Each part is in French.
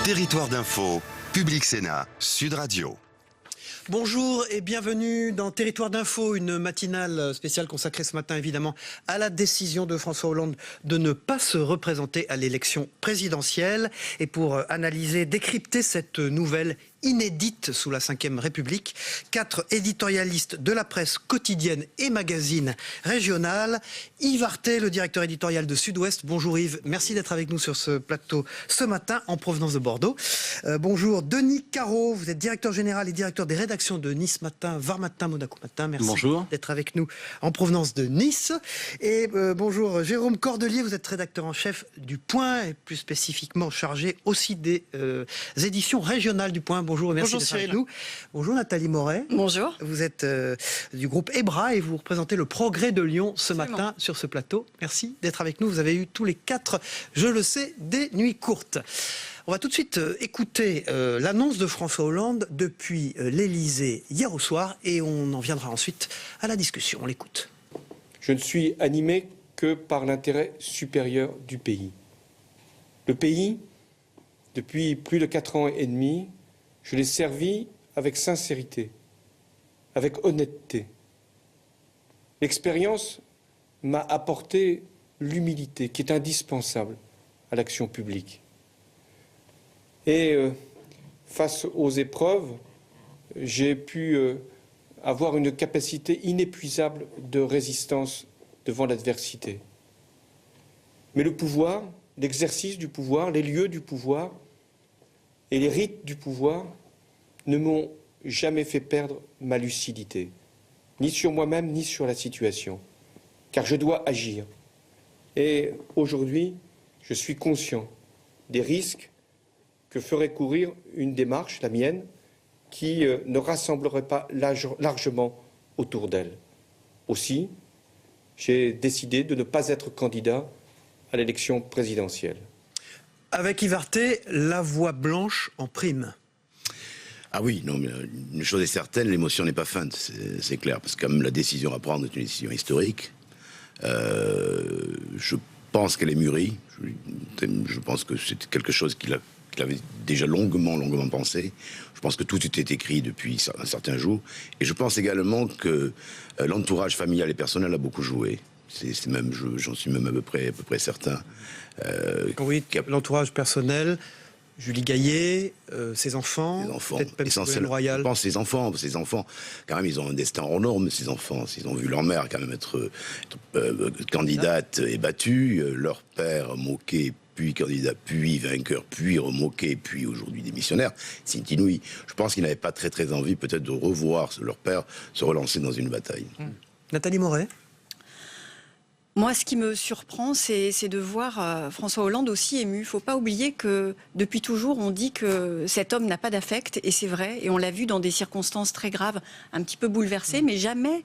Territoire d'info, Public Sénat, Sud Radio. Bonjour et bienvenue dans Territoire d'info, une matinale spéciale consacrée ce matin évidemment à la décision de François Hollande de ne pas se représenter à l'élection présidentielle. Et pour analyser, décrypter cette nouvelle inédite sous la Ve République, 4 éditorialistes de la presse quotidienne et magazine régionale. Yves Artet, le directeur éditorial de Sud-Ouest. Bonjour Yves, merci d'être avec nous sur ce plateau ce matin en provenance de Bordeaux. Bonjour Denis Caro, vous êtes directeur général et directeur des rédactions de Nice Matin, Var Matin, Monaco Matin. Merci d'être avec nous en provenance de Nice. Et bonjour Jérôme Cordelier, vous êtes rédacteur en chef du Point et plus spécifiquement chargé aussi des éditions régionales du Point. Bonjour et merci d'être avec nous. Bonjour Nathalie Moret. Bonjour. Vous êtes du groupe EBRA et vous représentez le Progrès de Lyon ce matin sur ce plateau. Merci d'être avec nous. Vous avez eu tous les 4, je le sais, des nuits courtes. On va tout de suite écouter l'annonce de François Hollande depuis l'Élysée hier au soir et on en viendra ensuite à la discussion. On l'écoute. Je ne suis animé que par l'intérêt supérieur du pays. Le pays, depuis plus de 4 ans et demi, je l'ai servi avec sincérité, avec honnêteté. L'expérience m'a apporté l'humilité qui est indispensable à l'action publique. Et face aux épreuves, j'ai pu avoir une capacité inépuisable de résistance devant l'adversité. Mais le pouvoir, l'exercice du pouvoir, les lieux du pouvoir et les rites du pouvoir ne m'ont jamais fait perdre ma lucidité, ni sur moi-même, ni sur la situation, car je dois agir. Et aujourd'hui, je suis conscient des risques que ferait courir une démarche, la mienne, qui ne rassemblerait pas largement autour d'elle. Aussi, j'ai décidé de ne pas être candidat à l'élection présidentielle. Avec Yves Artet, la voix blanche en prime. Ah oui, non, mais une chose est certaine, l'émotion n'est pas feinte, c'est clair, parce que comme la décision à prendre est une décision historique, je pense qu'elle est mûrie, je pense que c'est quelque chose qu'il avait déjà longuement pensé. Je pense que tout était écrit depuis un certain jour, et je pense également que l'entourage familial et personnel a beaucoup joué. C'est même, j'en suis même à peu près certain. Oui, l'entourage personnel, Julie Gaillet, ses enfants, peut-être même Ségolène Royal. Je pense ses enfants, quand même, ils ont un destin hors norme, ces enfants. S'ils ont vu leur mère quand même être candidate et battue, leur père moqué, puis candidat, puis vainqueur, puis remoqué, puis aujourd'hui démissionnaire, c'est inouï. Je pense qu'ils n'avaient pas très envie peut-être de revoir leur père se relancer dans une bataille. Nathalie Moret. Moi, ce qui me surprend, c'est de voir François Hollande aussi ému. Il ne faut pas oublier que depuis toujours, on dit que cet homme n'a pas d'affect, et c'est vrai, et on l'a vu dans des circonstances très graves, un petit peu bouleversées, mais jamais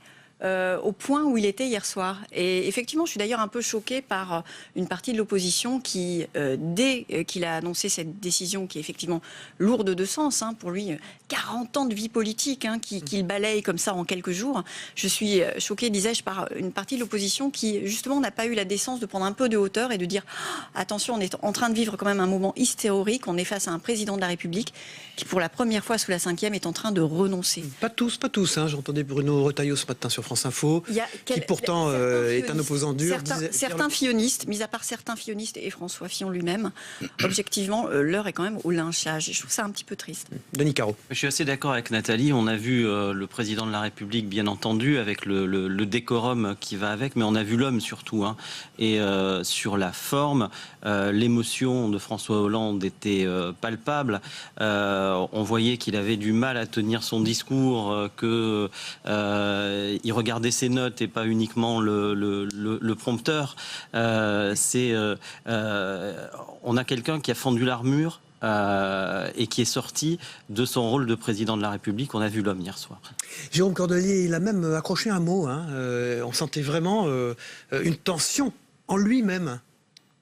au point où il était hier soir. Et effectivement, je suis d'ailleurs un peu choquée par une partie de l'opposition qui, dès qu'il a annoncé cette décision, qui est effectivement lourde de sens, pour lui, 40 ans de vie politique, qu'il balaye comme ça en quelques jours, je suis choquée, disais-je, par une partie de l'opposition qui, justement, n'a pas eu la décence de prendre un peu de hauteur et de dire attention, on est en train de vivre quand même un moment historique, on est face à un président de la République qui, pour la première fois sous la Ve, est en train de renoncer. Pas tous. J'entendais Bruno Retailleau ce matin sur France Info, qui pourtant est un opposant dur. Certains fillonistes, mis à part certains fillonistes et François Fillon lui-même, objectivement, l'heure est quand même au lynchage. Et je trouve ça un petit peu triste. Denis Caro. Je suis assez d'accord avec Nathalie. On a vu le président de la République, bien entendu, avec le décorum qui va avec, mais on a vu l'homme surtout. Et sur la forme, l'émotion de François Hollande était palpable. On voyait qu'il avait du mal à tenir son discours, qu'il regardait ses notes et pas uniquement le prompteur. On a quelqu'un qui a fendu l'armure et qui est sorti de son rôle de président de la République. On a vu l'homme hier soir. Jérôme Cordelier, il a même accroché un mot. On sentait vraiment une tension en lui-même.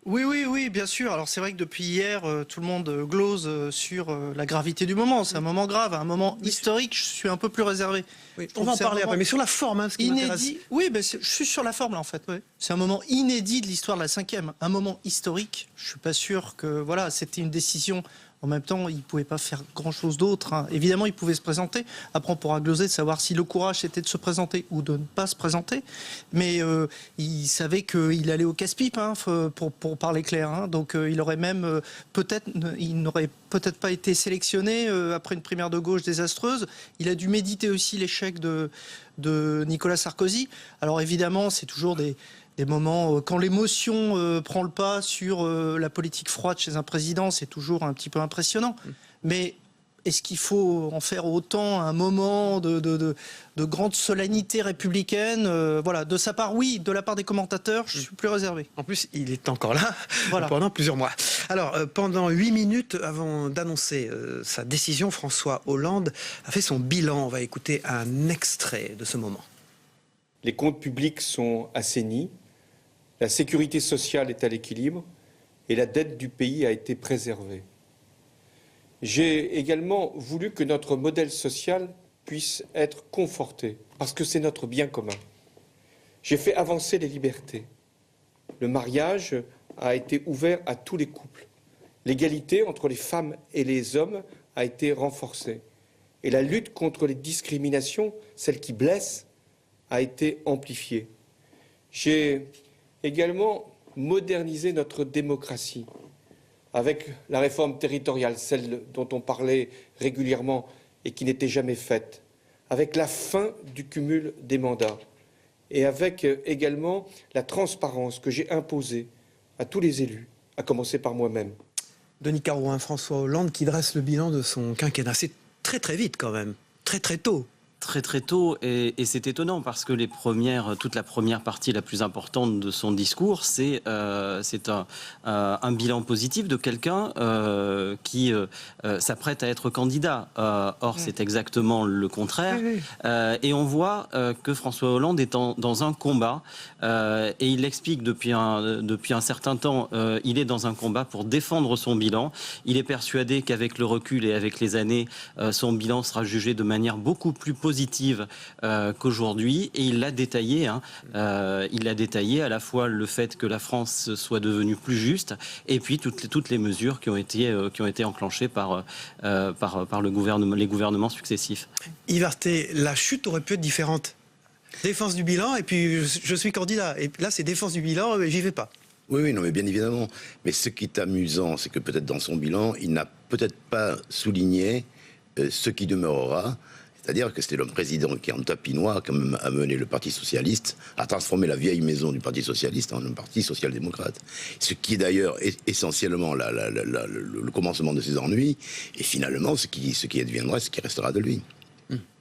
Oui, bien sûr. Alors c'est vrai que depuis hier, tout le monde glose sur la gravité du moment. C'est un moment grave, un moment historique. Je suis un peu plus réservé. Oui, on va en parler après, mais sur la forme, ce qui m'intéresse. Oui, je suis sur la forme là en fait. Oui. C'est un moment inédit de l'histoire de la Ve, un moment historique. Je suis pas sûr que c'était une décision En même temps, il ne pouvait pas faire grand-chose d'autre, hein. Évidemment, il pouvait se présenter. Après, on pourra gloser de savoir si le courage c'était de se présenter ou de ne pas se présenter. Mais il savait qu'il allait au casse-pipe, hein, pour parler clair, hein. Donc il aurait même il n'aurait peut-être pas été sélectionné après une primaire de gauche désastreuse. Il a dû méditer aussi l'échec de Nicolas Sarkozy. Alors évidemment, c'est toujours des moments, quand l'émotion prend le pas sur la politique froide chez un président, c'est toujours un petit peu impressionnant. Mais est-ce qu'il faut en faire autant un moment de grande solennité républicaine Voilà, de sa part, oui. De la part des commentateurs, je suis plus réservé. En plus, il est encore là Voilà. pendant plusieurs mois. Alors, pendant 8 minutes avant d'annoncer sa décision, François Hollande a fait son bilan. On va écouter un extrait de ce moment. Les comptes publics sont assainis, la sécurité sociale est à l'équilibre et la dette du pays a été préservée. J'ai également voulu que notre modèle social puisse être conforté, parce que c'est notre bien commun. J'ai fait avancer les libertés. Le mariage a été ouvert à tous les couples. L'égalité entre les femmes et les hommes a été renforcée. Et la lutte contre les discriminations, celles qui blessent, a été amplifiée. J'ai également modernisé notre démocratie avec la réforme territoriale, celle dont on parlait régulièrement et qui n'était jamais faite, avec la fin du cumul des mandats et avec également la transparence que j'ai imposée à tous les élus, à commencer par moi-même. Denis Carouin, François Hollande qui dresse le bilan de son quinquennat. C'est très très vite quand même, très très tôt. Très tôt, et c'est étonnant parce que toute la première partie la plus importante de son discours, c'est un bilan positif de quelqu'un qui s'apprête à être candidat. Or, c'est exactement le contraire. Et on voit que François Hollande est dans un combat, et il l'explique depuis un certain temps. Il est dans un combat pour défendre son bilan. Il est persuadé qu'avec le recul et avec les années, son bilan sera jugé de manière beaucoup plus positive qu'aujourd'hui, et il l'a détaillé. Il l'a détaillé à la fois le fait que la France soit devenue plus juste, et puis toutes les mesures qui ont été enclenchées par les gouvernements successifs. Yves Arté, la chute aurait pu être différente. Défense du bilan, et puis je suis candidat. Et là, c'est défense du bilan, mais j'y vais pas. Oui, non, mais bien évidemment. Mais ce qui est amusant, c'est que peut-être dans son bilan, il n'a peut-être pas souligné ce qui demeurera. C'est-à-dire que c'était le président qui, en tapis noir, quand même, a mené le Parti socialiste, a transformé la vieille maison du Parti socialiste en un parti social-démocrate. Ce qui est d'ailleurs essentiellement le commencement de ses ennuis, et finalement ce qui adviendra, ce qui restera de lui.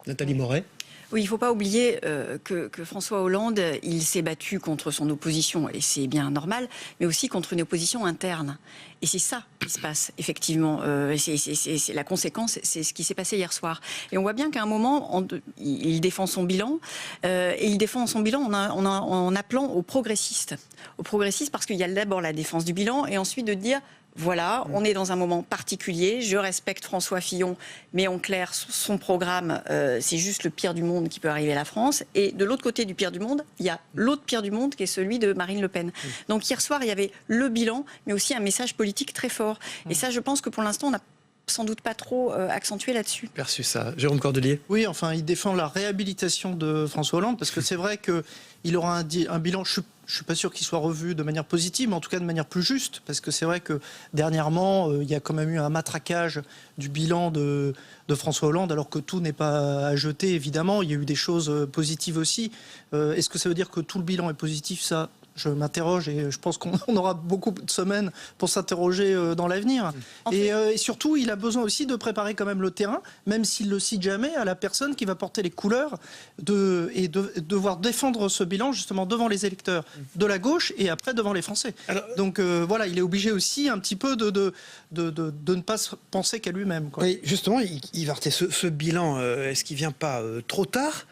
Nathalie Moret. Oui, il ne faut pas oublier que François Hollande, il s'est battu contre son opposition, et c'est bien normal, mais aussi contre une opposition interne. Et c'est ça qui se passe, effectivement. C'est la conséquence, c'est ce qui s'est passé hier soir. Et on voit bien qu'à un moment, il défend son bilan, et il défend son bilan en appelant aux progressistes. Aux progressistes, parce qu'il y a d'abord la défense du bilan, et ensuite de dire... Voilà, on est dans un moment particulier. Je respecte François Fillon, mais en clair, son programme, c'est juste le pire du monde qui peut arriver à la France. Et de l'autre côté du pire du monde, il y a l'autre pire du monde qui est celui de Marine Le Pen. Donc hier soir, il y avait le bilan, mais aussi un message politique très fort. Et ça, je pense que pour l'instant, on n'a sans doute pas trop accentué là-dessus. Perçu ça. Jérôme Cordelier. Oui, enfin, il défend la réhabilitation de François Hollande, parce que c'est vrai qu'il aura un bilan... Je ne suis pas sûr qu'il soit revu de manière positive, mais en tout cas de manière plus juste, parce que c'est vrai que dernièrement, il y a quand même eu un matraquage du bilan de François Hollande, alors que tout n'est pas à jeter, évidemment. Il y a eu des choses positives aussi. Est-ce que ça veut dire que tout le bilan est positif ? Ça, je m'interroge, et je pense qu'on aura beaucoup de semaines pour s'interroger dans l'avenir. Et surtout, il a besoin aussi de préparer quand même le terrain, même s'il ne le cite jamais, à la personne qui va porter les couleurs et devoir défendre ce bilan justement devant les électeurs de la gauche et après devant les Français. Alors, donc voilà, il est obligé aussi un petit peu de ne pas penser qu'à lui-même, quoi. Oui, justement, Yves Arté, ce bilan, est-ce qu'il ne vient pas trop tard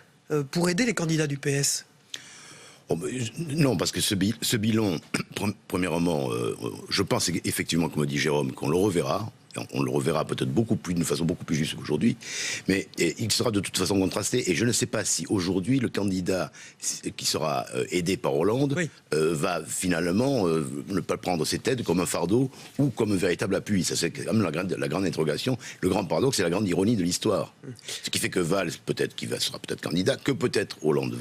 pour aider les candidats du PS ? Non, parce que ce bilan, premièrement, je pense effectivement, comme dit Jérôme, qu'on le reverra. on le reverra peut-être d'une façon beaucoup plus juste qu'aujourd'hui, mais il sera de toute façon contrasté. Et je ne sais pas si aujourd'hui le candidat qui sera aidé par Hollande va finalement ne pas prendre ses têtes comme un fardeau ou comme un véritable appui. Ça, c'est quand même la grande interrogation. Le grand paradoxe, c'est la grande ironie de l'histoire. Ce qui fait que Valls, peut-être, sera peut-être candidat, que peut-être Hollande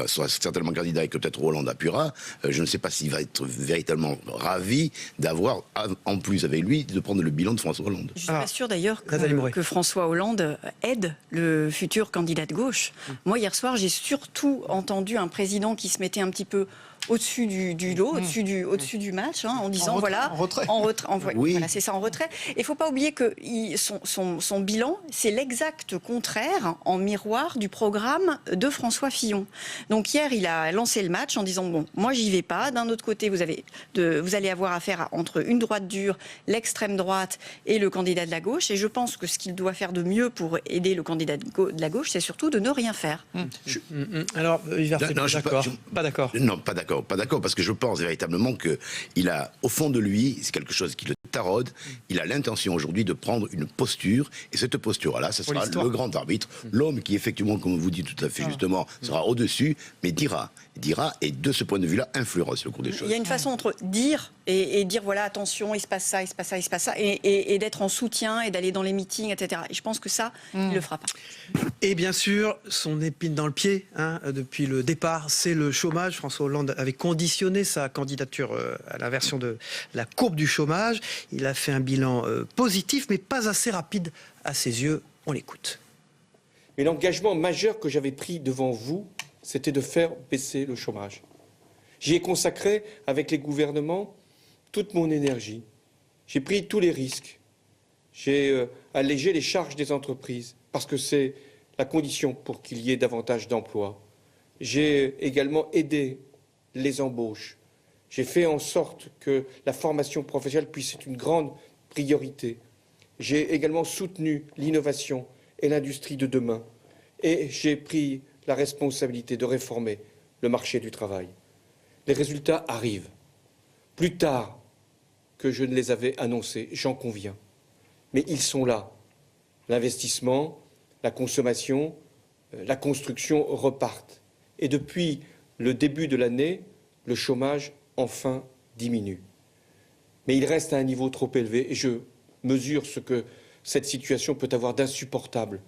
sera certainement candidat et que peut-être Hollande appuiera. Je ne sais pas s'il va être véritablement ravi d'avoir, en plus avec lui, de prendre le bilan de François Hollande. Je suis pas sûre d'ailleurs que François Hollande aide le futur candidat de gauche. Moi, hier soir, j'ai surtout entendu un président qui se mettait un petit peu au-dessus du lot, au-dessus du match, en disant en retrait. Voilà, c'est ça, en retrait. Et il faut pas oublier que son bilan, c'est l'exact contraire, en miroir, du programme de François Fillon. Donc hier, il a lancé le match en disant bon, moi j'y vais pas. D'un autre côté, vous allez avoir affaire entre une droite dure, l'extrême droite et le candidat de la gauche. Et je pense que ce qu'il doit faire de mieux pour aider le candidat de la gauche, c'est surtout de ne rien faire. Alors, Yves Arthé, pas d'accord. Non, pas d'accord, parce que je pense véritablement qu'il a, au fond de lui, c'est quelque chose qui le taraude, il a l'intention aujourd'hui de prendre une posture, et cette posture-là, ce sera le grand arbitre, l'homme qui, effectivement, comme vous dites tout à fait justement, sera au-dessus, mais dira, et de ce point de vue-là, influera sur le cours des choses. Il y a une façon entre dire et dire, voilà, attention, il se passe ça, il se passe ça, il se passe ça, et d'être en soutien, et d'aller dans les meetings, etc. Et je pense que ça, il ne le fera pas. Et bien sûr, son épine dans le pied, depuis le départ, c'est le chômage. François Hollande avait conditionné sa candidature à l'inversion de la courbe du chômage. Il a fait un bilan positif, mais pas assez rapide à ses yeux. On l'écoute. Mais l'engagement majeur que j'avais pris devant vous, c'était de faire baisser le chômage. J'y ai consacré, avec les gouvernements, toute mon énergie. J'ai pris tous les risques. J'ai allégé les charges des entreprises, parce que c'est la condition pour qu'il y ait davantage d'emplois. J'ai également aidé les embauches. J'ai fait en sorte que la formation professionnelle puisse être une grande priorité. J'ai également soutenu l'innovation et l'industrie de demain. Et j'ai pris la responsabilité de réformer le marché du travail. Les résultats arrivent. Plus tard que je ne les avais annoncés, j'en conviens. Mais ils sont là. L'investissement, la consommation, la construction repartent. Et depuis le début de l'année, le chômage enfin diminue. Mais il reste à un niveau trop élevé et je mesure ce que cette situation peut avoir d'insupportable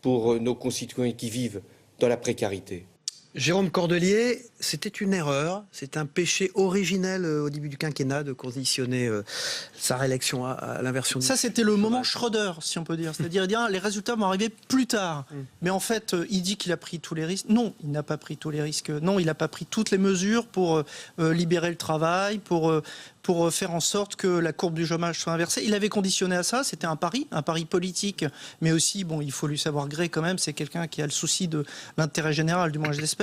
pour nos concitoyens qui vivent dans la précarité. Jérôme Cordelier, c'était une erreur, c'est un péché originel au début du quinquennat de conditionner sa réélection à l'inversion du... Ça, c'était le moment Schröder, si on peut dire. C'est-à-dire, les résultats vont arriver plus tard. Mais en fait, il dit qu'il a pris tous les risques. Non, il n'a pas pris tous les risques. Non, il n'a pas pris toutes les mesures pour libérer le travail, pour faire en sorte que la courbe du chômage soit inversée. Il avait conditionné à ça, c'était un pari politique, mais aussi, bon, il faut lui savoir gré quand même, c'est quelqu'un qui a le souci de l'intérêt général, du moins je l'espère.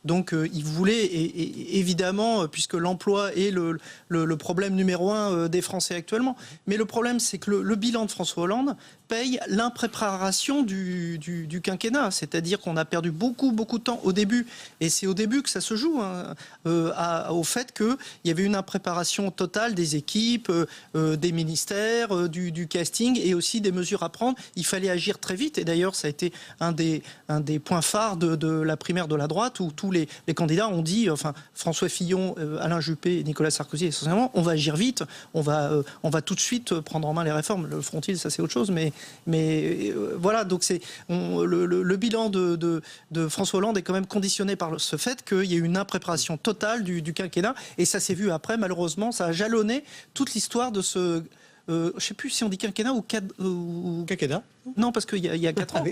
Donc il voulait, et évidemment, puisque l'emploi est le problème numéro 1 des Français actuellement. Mais le problème, c'est que le bilan de François Hollande paye l'impréparation du quinquennat. C'est-à-dire qu'on a perdu beaucoup de temps au début. Et c'est au début que ça se joue, au fait qu'il y avait une impréparation totale des équipes, des ministères, du casting et aussi des mesures à prendre. Il fallait agir très vite. Et d'ailleurs, ça a été un des points phares de la primaire de la droite où tous les candidats ont dit, enfin François Fillon, Alain Juppé et Nicolas Sarkozy essentiellement, on va agir vite, on va tout de suite prendre en main les réformes. Le frontil, ça c'est autre chose, mais voilà, donc le bilan de François Hollande est quand même conditionné par ce fait qu'il y a eu une impréparation totale du quinquennat, et ça s'est vu après, malheureusement, ça a jalonné toute l'histoire de ce... je ne sais plus si on dit quinquennat ou quinquennat. Non, parce qu'il y a 4 ans.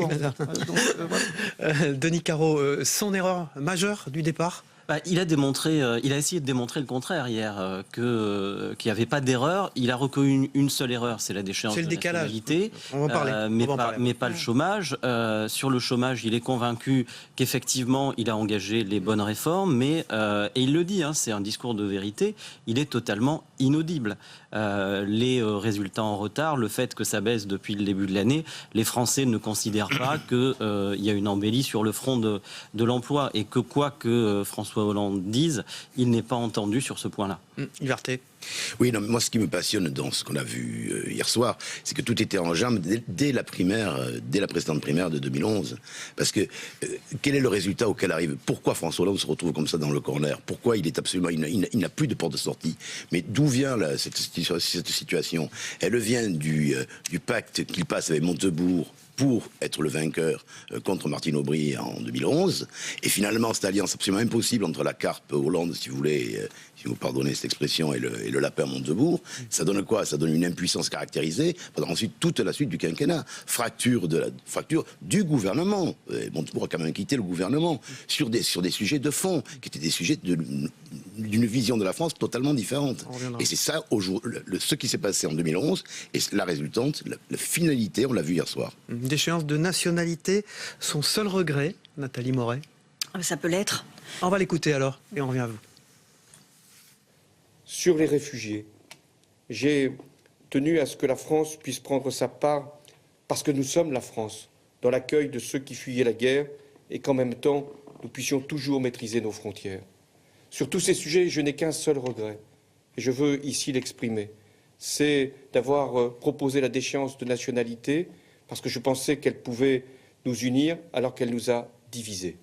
Voilà. Denis Caro, son erreur majeure du départ? Il a essayé de démontrer le contraire hier, qu'il n'y avait pas d'erreur. Il a reconnu une seule erreur, c'est la déchéance de nationalité. On va en parler. Mais pas le chômage. Sur le chômage, il est convaincu qu'effectivement, il a engagé les bonnes réformes, et il le dit, c'est un discours de vérité, il est totalement inaudible. Les résultats en retard, le fait que ça baisse depuis le début de l'année, les Français ne considèrent pas qu'il y a une embellie sur le front de l'emploi, et que quoi que François Hollande dise, il n'est pas entendu sur ce point-là. Yves Arthé. Oui, non, moi, ce qui me passionne dans ce qu'on a vu hier soir, c'est que tout était en germe dès la primaire, dès la précédente primaire de 2011. Parce que quel est le résultat auquel arrive? Pourquoi François Hollande se retrouve comme ça dans le corner? Pourquoi il est absolument, il n'a plus de porte de sortie? Mais d'où vient cette situation? Elle vient du pacte qu'il passe avec Montebourg pour être le vainqueur contre Martine Aubry en 2011. Et finalement, cette alliance absolument impossible entre la carpe Hollande, si vous voulez, si vous pardonnez cette expression, et le lapin Montebourg, ça donne quoi? Ça donne une impuissance caractérisée pendant ensuite toute la suite du quinquennat. Fracture du gouvernement. Montebourg a quand même quitté le gouvernement sur des sujets de fond, qui étaient des sujets d'une vision de la France totalement différente. Et c'est ça, ce qui s'est passé en 2011, et la résultante, la finalité, on l'a vu hier soir. D'échéance de nationalité, son seul regret, Nathalie Moret? Ça peut l'être. On va l'écouter alors, et on revient à vous. Sur les réfugiés, j'ai tenu à ce que la France puisse prendre sa part, parce que nous sommes la France, dans l'accueil de ceux qui fuyaient la guerre, et qu'en même temps, nous puissions toujours maîtriser nos frontières. Sur tous ces sujets, je n'ai qu'un seul regret, et je veux ici l'exprimer, c'est d'avoir proposé la déchéance de nationalité, parce que je pensais qu'elle pouvait nous unir alors qu'elle nous a divisés.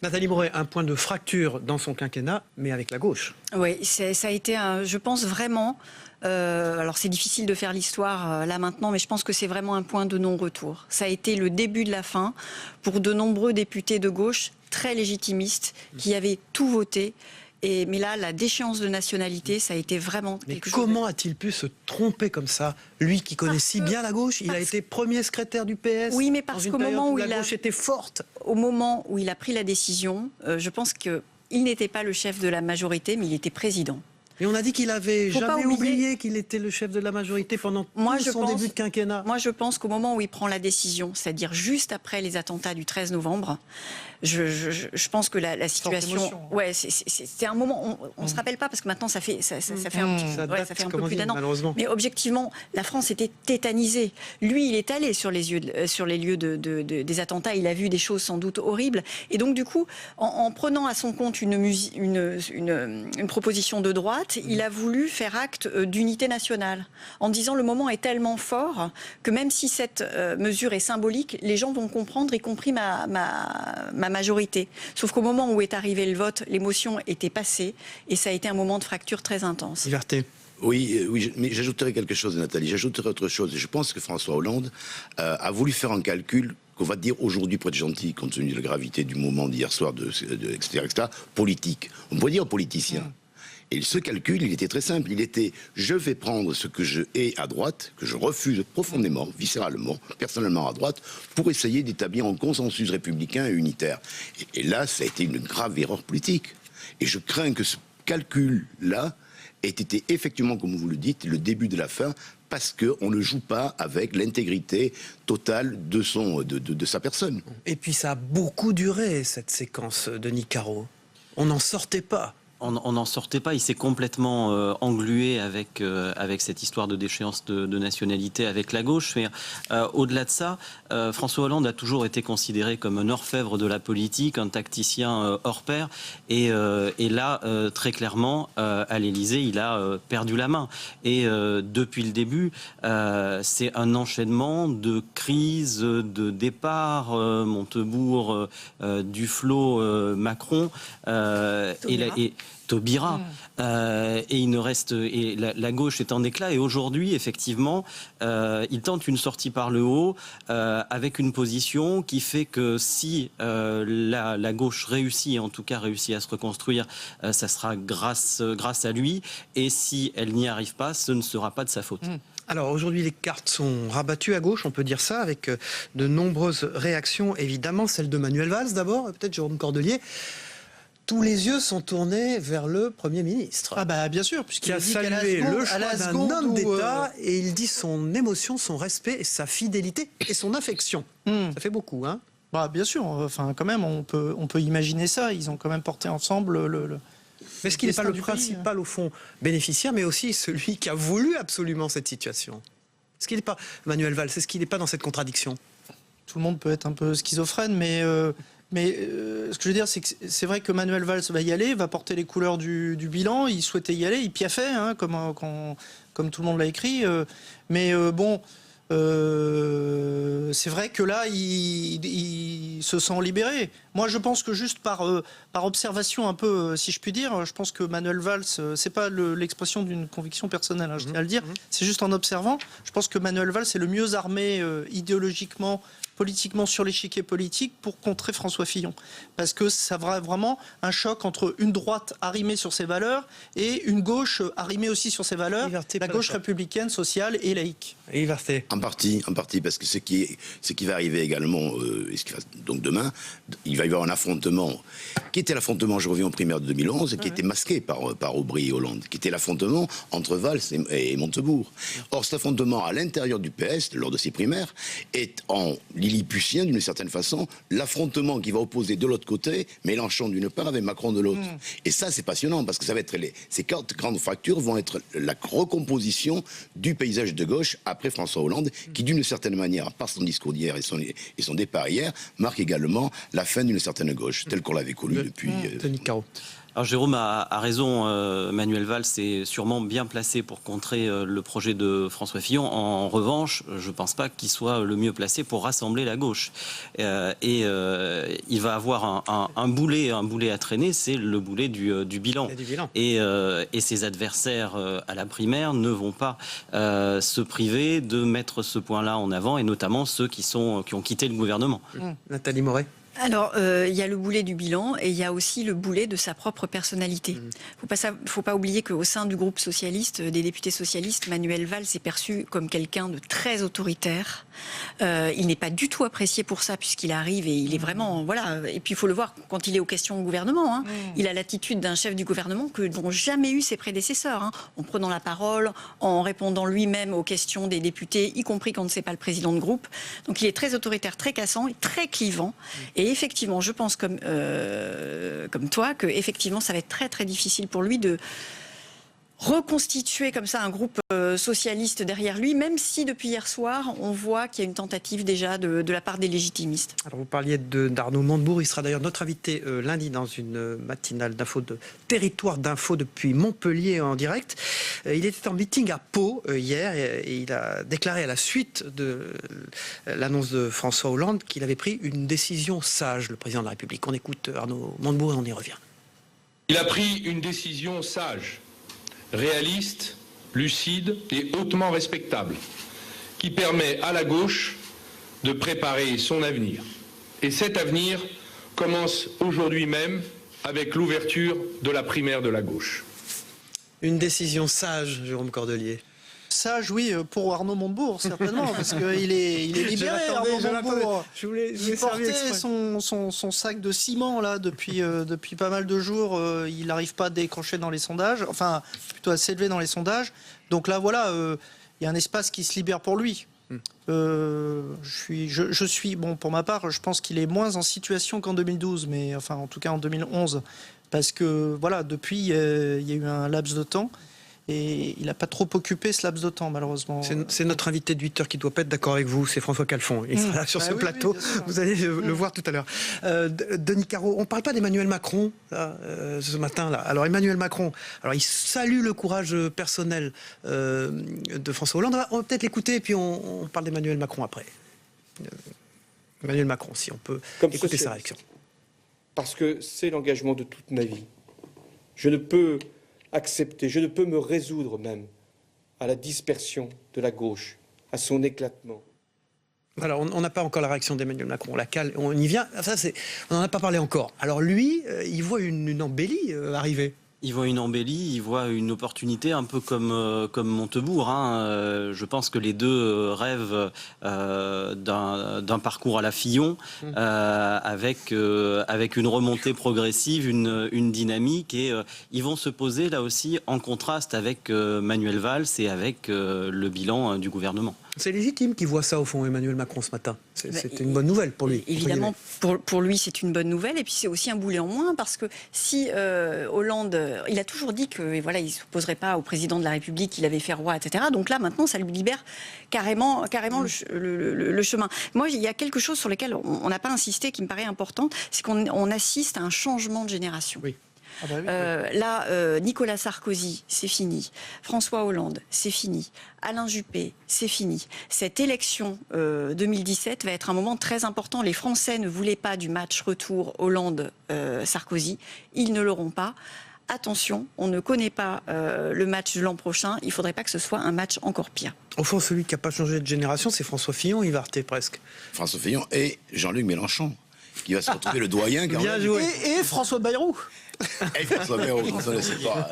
Nathalie Moret, un point de fracture dans son quinquennat, mais avec la gauche. Oui, ça a été, je pense vraiment, alors c'est difficile de faire l'histoire là maintenant, mais je pense que c'est vraiment un point de non-retour. Ça a été le début de la fin pour de nombreux députés de gauche très légitimistes qui avaient tout voté. Mais là, la déchéance de nationalité, ça a été vraiment quelque chose. Mais comment a-t-il pu se tromper comme ça? Lui qui connaît si bien la gauche, il a été premier secrétaire du PS. Oui, mais parce qu'au moment où la gauche était forte. Au moment où il a pris la décision, je pense qu'il n'était pas le chef de la majorité, mais il était président. Et on a dit qu'il avait jamais oublié qu'il était le chef de la majorité pendant tout son début de quinquennat. Moi, je pense qu'au moment où il prend la décision, c'est-à-dire juste après les attentats du 13 novembre, je pense que la situation... Ouais, c'est un moment... On ne se rappelle pas, parce que maintenant, ça fait un peu plus d'un an. Mais objectivement, la France était tétanisée. Lui, il est allé sur les lieux des attentats. Il a vu des choses sans doute horribles. Et donc, du coup, en prenant à son compte une proposition de droite, il a voulu faire acte d'unité nationale, en disant le moment est tellement fort que même si cette mesure est symbolique, les gens vont comprendre, y compris ma majorité. Sauf qu'au moment où est arrivé le vote, l'émotion était passée et ça a été un moment de fracture très intense. Liberté. Oui, mais j'ajouterai quelque chose, Nathalie. J'ajouterai autre chose. Je pense que François Hollande a voulu faire un calcul qu'on va dire aujourd'hui, pour être gentil, compte tenu de la gravité du moment d'hier soir, etc., politique. On pourrait dire politicien. Et ce calcul, il était très simple. Il était, je vais prendre ce que je hais à droite, que je refuse profondément, viscéralement, personnellement à droite, pour essayer d'établir un consensus républicain et unitaire. Et là, ça a été une grave erreur politique. Et je crains que ce calcul-là ait été effectivement, comme vous le dites, le début de la fin, parce qu'on ne joue pas avec l'intégrité totale de sa personne. Et puis ça a beaucoup duré, cette séquence de Nicaro. On n'en sortait pas. On n'en sortait pas, il s'est complètement englué avec cette histoire de déchéance de nationalité avec la gauche. Mais au-delà de ça, François Hollande a toujours été considéré comme un orfèvre de la politique, un tacticien hors pair. Et là, très clairement, à l'Élysée, il a perdu la main. Et depuis le début, c'est un enchaînement de crises, de départs, Montebourg, Duflot, Macron, Taubira. Et il ne reste, et la gauche est en éclat. Et aujourd'hui, effectivement, il tente une sortie par le haut avec une position qui fait que si la gauche réussit, en tout cas réussit à se reconstruire, ça sera grâce à lui. Et si elle n'y arrive pas, ce ne sera pas de sa faute. Alors aujourd'hui, les cartes sont rabattues à gauche, on peut dire ça, avec de nombreuses réactions, évidemment, celle de Manuel Valls d'abord, peut-être Jérôme Cordelier. Tous les yeux sont tournés vers le Premier ministre. Ah bah bien sûr, puisqu'il a salué le choix d'un homme d'État et il dit son émotion, son respect, sa fidélité et son affection. Ça fait beaucoup, hein? Bah bien sûr, enfin quand même, on peut imaginer ça. Ils ont quand même porté ensemble le Mais est-ce qu'il n'est pas le principal, au fond, bénéficiaire, mais aussi celui qui a voulu absolument cette situation? Est-ce qu'il n'est pas, Manuel Valls, est-ce qu'il n'est pas dans cette contradiction? Tout le monde peut être un peu schizophrène, mais Mais ce que je veux dire, c'est que c'est vrai que Manuel Valls va y aller, va porter les couleurs du bilan. Il souhaitait y aller, il piaffait, hein, comme tout le monde l'a écrit. Mais bon, c'est vrai que là, il se sent libéré. Moi, je pense que juste par observation un peu, si je puis dire, je pense que Manuel Valls, c'est pas l'expression d'une conviction personnelle, hein, je tiens à le dire. C'est juste en observant. Je pense que Manuel Valls est le mieux armé idéologiquement, politiquement sur l'échiquier politique pour contrer François Fillon. Parce que ça va vraiment un choc entre une droite arrimée sur ses valeurs et une gauche arrimée aussi sur ses valeurs, la gauche républicaine, sociale et laïque. En partie, parce que ce qui va arriver également, et ce qui va, donc demain, il va y avoir un affrontement, qui était l'affrontement, je reviens aux primaires de 2011, qui était masqué par Aubry et Hollande, qui était l'affrontement entre Valls et Montebourg. Or, cet affrontement à l'intérieur du PS, lors de ces primaires, est en lilliputien, d'une certaine façon, l'affrontement qui va opposer de l'autre côté Mélenchon d'une part avec Macron de l'autre. Et ça, c'est passionnant, parce que ça va être ces 4 grandes fractures vont être la recomposition du paysage de gauche après François Hollande, qui d'une certaine manière, par son discours d'hier et son départ hier, marque également la fin d'une certaine gauche, telle qu'on l'avait connue depuis... Denis Caro. Alors Jérôme a raison, Manuel Valls est sûrement bien placé pour contrer le projet de François Fillon. En revanche, je ne pense pas qu'il soit le mieux placé pour rassembler la gauche. Il va avoir un boulet à traîner, c'est le boulet du bilan. Et ses adversaires à la primaire ne vont pas se priver de mettre ce point-là en avant, et notamment ceux qui ont quitté le gouvernement. Nathalie Moret. Alors, il y a le boulet du bilan et il y a aussi le boulet de sa propre personnalité. Faut pas oublier qu'au sein du groupe socialiste, des députés socialistes, Manuel Valls est perçu comme quelqu'un de très autoritaire. Il n'est pas du tout apprécié pour ça, puisqu'il arrive et il est vraiment... Voilà. Et puis, il faut le voir quand il est aux questions au gouvernement. Hein. Il a l'attitude d'un chef du gouvernement que n'ont jamais eu ses prédécesseurs. Hein. En prenant la parole, en répondant lui-même aux questions des députés, y compris quand c'est pas le président de groupe. Donc, il est très autoritaire, très cassant, très clivant. Et effectivement, je pense comme toi que effectivement, ça va être très très difficile pour lui de reconstituer comme ça un groupe socialiste derrière lui, même si depuis hier soir, on voit qu'il y a une tentative déjà de la part des légitimistes. Alors vous parliez d'Arnaud Montebourg, il sera d'ailleurs notre invité lundi dans une matinale d'info de Territoire d'Info depuis Montpellier en direct. Il était en meeting à Pau hier et il a déclaré à la suite de l'annonce de François Hollande qu'il avait pris une décision sage, le président de la République. On écoute Arnaud Montebourg et on y revient. Il a pris une décision sage, réaliste, lucide et hautement respectable, qui permet à la gauche de préparer son avenir. Et cet avenir commence aujourd'hui même avec l'ouverture de la primaire de la gauche. Une décision sage, Jérôme Cordelier. Sage, oui, pour Arnaud Montebourg, certainement, parce qu'il est libéré, Arnaud Montebourg. Il portait son sac de ciment, là, depuis pas mal de jours. Il n'arrive pas à décrocher dans les sondages, enfin, plutôt à s'élever dans les sondages. Donc là, voilà, il y a un espace qui se libère pour lui. Je suis, bon, pour ma part, je pense qu'il est moins en situation qu'en 2012, mais enfin, en tout cas en 2011, parce que, voilà, depuis, il y a eu un laps de temps. Et il n'a pas trop occupé ce laps de temps, malheureusement. C'est notre invité de 8h qui doit pas être d'accord avec vous, c'est François Calfon. Il sera là sur ce plateau, vous allez le voir tout à l'heure. Denis Caro, on ne parle pas d'Emmanuel Macron là, ce matin-là. Alors Emmanuel Macron, alors, il salue le courage personnel de François Hollande. On va peut-être l'écouter et puis on parle d'Emmanuel Macron après. Emmanuel Macron, si on peut écouter sa réaction. Parce que c'est l'engagement de toute ma vie. Je ne peux accepter, je ne peux me résoudre même à la dispersion de la gauche, à son éclatement. Alors, on n'a pas encore la réaction d'Emmanuel Macron, on y vient, on n'en a pas parlé encore. Alors lui, il voit une embellie arriver. Il voit une embellie, il voit une opportunité un peu comme Montebourg. Hein. Je pense que les deux rêvent d'un parcours à la Fillon, avec une remontée progressive, une dynamique. Et ils vont se poser là aussi en contraste avec Manuel Valls et avec le bilan du gouvernement. C'est légitime qu'il voit ça, au fond, Emmanuel Macron, ce matin. C'était une bonne nouvelle pour lui. Évidemment, pour lui, c'est une bonne nouvelle. Et puis, c'est aussi un boulet en moins, parce que si Hollande... Il a toujours dit qu'il voilà, il ne s'opposerait pas au président de la République, qu'il avait fait roi, etc. Donc là, maintenant, ça lui libère carrément le chemin. Moi, il y a quelque chose sur lequel on n'a pas insisté, qui me paraît important, c'est qu'on assiste à un changement de génération. Oui. Ah bah oui. Là, Nicolas Sarkozy, c'est fini. François Hollande, c'est fini. Alain Juppé, c'est fini. Cette élection 2017 va être un moment très important. Les Français ne voulaient pas du match retour Hollande-Sarkozy. Ils ne l'auront pas. Attention, on ne connaît pas le match de l'an prochain. Il ne faudrait pas que ce soit un match encore pire. Au fond, celui qui n'a pas changé de génération, c'est François Fillon, Yves Arté, presque. François Fillon et Jean-Luc Mélenchon, qui va se retrouver le doyen quand Bien même. joué. Et François Bayrou. Et François Bayrou, dont on ne sait pas.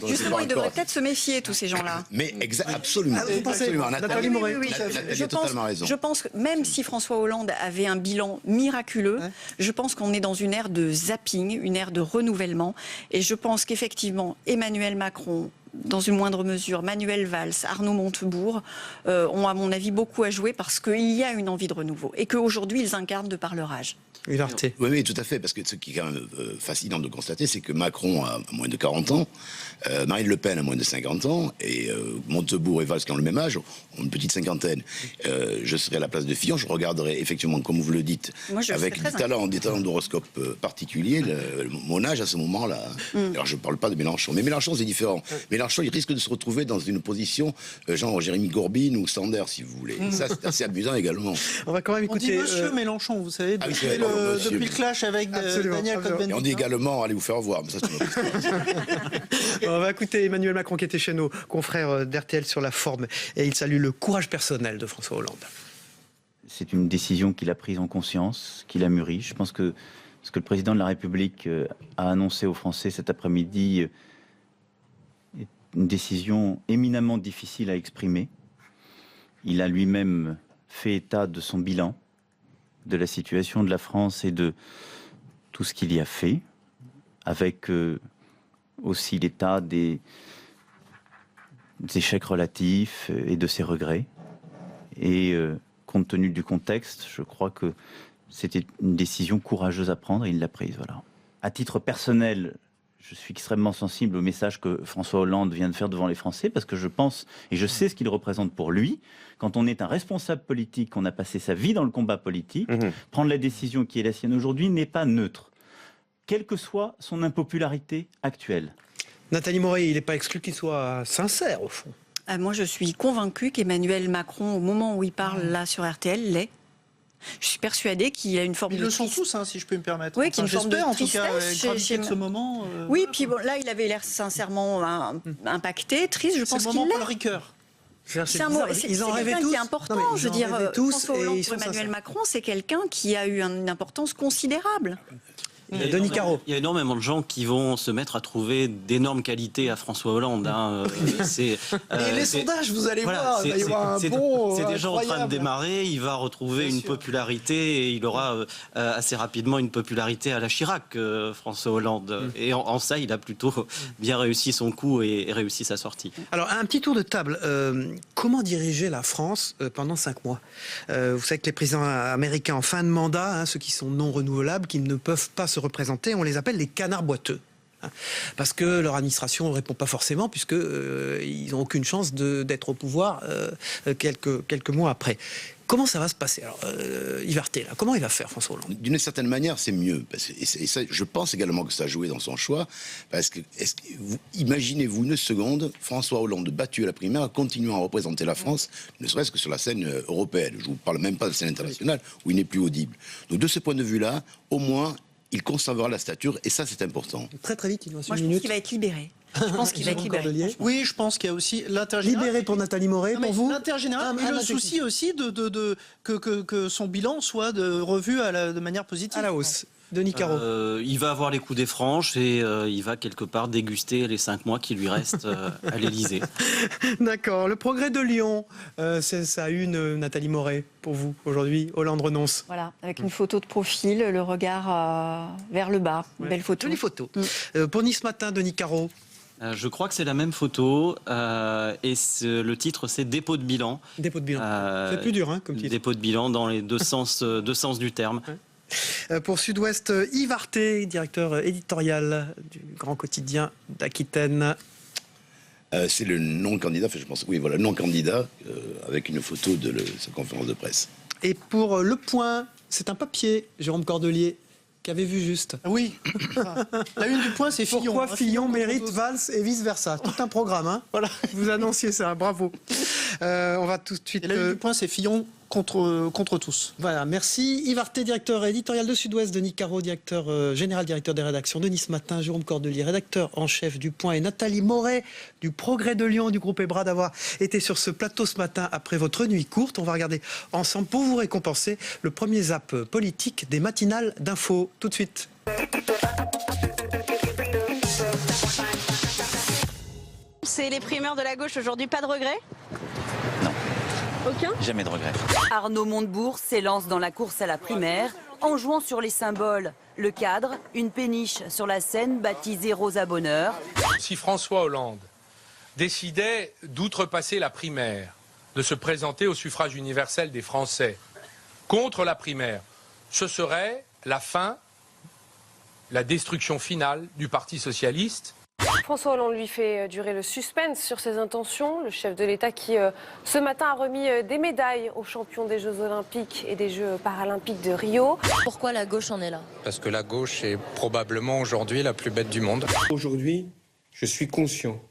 Justement, ils devraient peut-être se méfier, tous ces gens-là. Mais absolument. Vous pensez, Absolument. Nathalie Moret. Nathalie a totalement raison. Je pense que même si François Hollande avait un bilan miraculeux, je pense qu'on est dans une ère de zapping, une ère de renouvellement. Et je pense qu'effectivement, Emmanuel Macron, dans une moindre mesure, Manuel Valls, Arnaud Montebourg, ont à mon avis beaucoup à jouer parce qu'il y a une envie de renouveau. Et qu'aujourd'hui, ils incarnent de par leur âge. Yves Arté. Oui, tout à fait, parce que ce qui est quand même fascinant de constater, c'est que Macron a moins de 40 ans, Marine Le Pen a moins de 50 ans, et Montebourg et Valls, qui ont le même âge, ont une petite cinquantaine. Je serais à la place de Fillon, je regarderais effectivement, comme vous le dites, avec des talents d'horoscope particuliers, mon âge à ce moment-là. Alors je ne parle pas de Mélenchon, mais Mélenchon c'est différent. Mélenchon, il risque de se retrouver dans une position genre Jérémy Corbyn ou Sanders, si vous voulez. Ça, c'est assez amusant également. On va quand même On dit écouter... Monsieur Mélenchon, vous savez, Ah oui, depuis le clash avec Daniel Cohn-Bendit. Et on dit également, allez vous faire voir, mais ça c'est une autre histoire. On va écouter Emmanuel Macron qui était chez nos confrères d'RTL sur la forme. Et il salue le courage personnel de François Hollande. C'est une décision qu'il a prise en conscience, qu'il a mûrie. Je pense que ce que le président de la République a annoncé aux Français cet après-midi est une décision éminemment difficile à exprimer. Il a lui-même fait état de son bilan, de la situation de la France et de tout ce qu'il y a fait, avec aussi l'état des échecs relatifs et de ses regrets. Et compte tenu du contexte, je crois que c'était une décision courageuse à prendre et il l'a prise. Voilà. À titre personnel, je suis extrêmement sensible au message que François Hollande vient de faire devant les Français, parce que je pense, et je sais ce qu'il représente pour lui, quand on est un responsable politique, qu'on a passé sa vie dans le combat politique, prendre la décision qui est la sienne aujourd'hui n'est pas neutre, quelle que soit son impopularité actuelle. Nathalie Moret, il n'est pas exclu qu'il soit sincère, au fond. Moi, je suis convaincue qu'Emmanuel Macron, au moment où il parle là sur RTL, l'est. Je suis persuadée qu'il y a une forme Ils de le sont tristesse. tous, hein, si je peux me permettre. Oui, qu'il y a une forme de j'espère, en tout cas, tristesse gravité de ce moment. Oui, puis bon, là, il avait l'air sincèrement impacté, triste. Je c'est pense le qu'il moment l'est. Paul Ricoeur. C'est un mot, Ils en rêvaient quelqu'un tous. qui est important. Non, mais ils je veux en dire, rêvaient tous François et Hollande ils pour sont Emmanuel sincères. Macron, c'est quelqu'un qui a eu une importance considérable. Denis Caro. Il y a énormément de gens qui vont se mettre à trouver d'énormes qualités à François Hollande. Et les sondages, vous allez voir, il va y avoir un c'est bond déjà en train de incroyable. démarrer. Il va retrouver Bien une sûr. popularité et il aura assez rapidement une popularité à la Chirac, François Hollande. Et en ça, il a plutôt bien réussi son coup et réussi sa sortie. Alors, un petit tour de table. Comment diriger la France pendant 5 mois Vous savez que les présidents américains en fin de mandat, ceux qui sont non renouvelables, qui ne peuvent pas se représenter, on les appelle les canards boiteux. Parce que leur administration ne répond pas forcément, puisqu'ils n'ont aucune chance d'être au pouvoir quelques mois après. Comment ça va se passer? Alors, Yves Arté, là, comment il va faire, François Hollande? D'une certaine manière, c'est mieux. Et ça, je pense également que ça a joué dans son choix. Parce que, imaginez-vous une seconde, François Hollande battu à la primaire, continuant à représenter la France, ne serait-ce que sur la scène européenne. Je ne vous parle même pas de la scène internationale, où il n'est plus audible. Donc, de ce point de vue-là, au moins, il conservera la stature, et ça, c'est important. Très très vite, il nous reste Moi, une je pense minute. qu'il va être libéré. Je pense qu'il va être libéré. Cordelier. franchement. Oui, je pense qu'il y a aussi l'intergénéral. Libéré pour Nathalie Moret, Non, mais pour vous l'intergénéral, Ah, et le ah, souci aussi que son bilan soit revu de manière positive. à la hausse. Denis Caro. Il va avoir les coups des franches et il va quelque part déguster les 5 mois qui lui restent à l'Élysée. D'accord. Le progrès de Lyon, c'est sa une, Nathalie Moret, pour vous, aujourd'hui. Hollande renonce. Voilà, avec une photo de profil, le regard vers le bas. Une belle photo. Jolie photo. Pour Nice Matin, Denis Caro. Je crois que c'est la même photo et le titre c'est dépôt de bilan. Dépôt de bilan. C'est plus dur comme titre. Dépôt de bilan dans les deux sens du terme. Ouais. Pour Sud-Ouest, Yves Arté, directeur éditorial du grand quotidien d'Aquitaine. C'est le non-candidat, je pense, oui, voilà, non-candidat, avec une photo de sa conférence de presse. Et pour Le Point, c'est un papier, Jérôme Cordelier, qui avait vu juste. Oui. La une du Point, c'est Fillon. Pourquoi Fillon mérite Valls et vice-versa. Tout un programme, Voilà. Vous annonciez ça, bravo. On va tout de suite... Et la une du Point, c'est Fillon contre tous. Voilà, merci. Yves Arté, directeur éditorial de Sud-Ouest, Denis Caro, général directeur des rédactions de Nice Matin, Jérôme Cordelier, rédacteur en chef du Point, et Nathalie Moret du Progrès de Lyon du groupe EBRA d'avoir été sur ce plateau ce matin après votre nuit courte. On va regarder ensemble pour vous récompenser le premier zap politique des matinales d'info. Tout de suite. C'est les primaires de la gauche aujourd'hui, pas de regret ? Aucun ? Jamais de regret. Arnaud Montebourg s'élance dans la course à la primaire en jouant sur les symboles. Le cadre, une péniche sur la Seine baptisée Rosa Bonheur. Si François Hollande décidait d'outrepasser la primaire, de se présenter au suffrage universel des Français contre la primaire, ce serait la fin, la destruction finale du Parti socialiste. François Hollande lui fait durer le suspense sur ses intentions. Le chef de l'État qui, ce matin, a remis des médailles aux champions des Jeux Olympiques et des Jeux Paralympiques de Rio. Pourquoi la gauche en est là ? Parce que la gauche est probablement aujourd'hui la plus bête du monde. Aujourd'hui, je suis conscient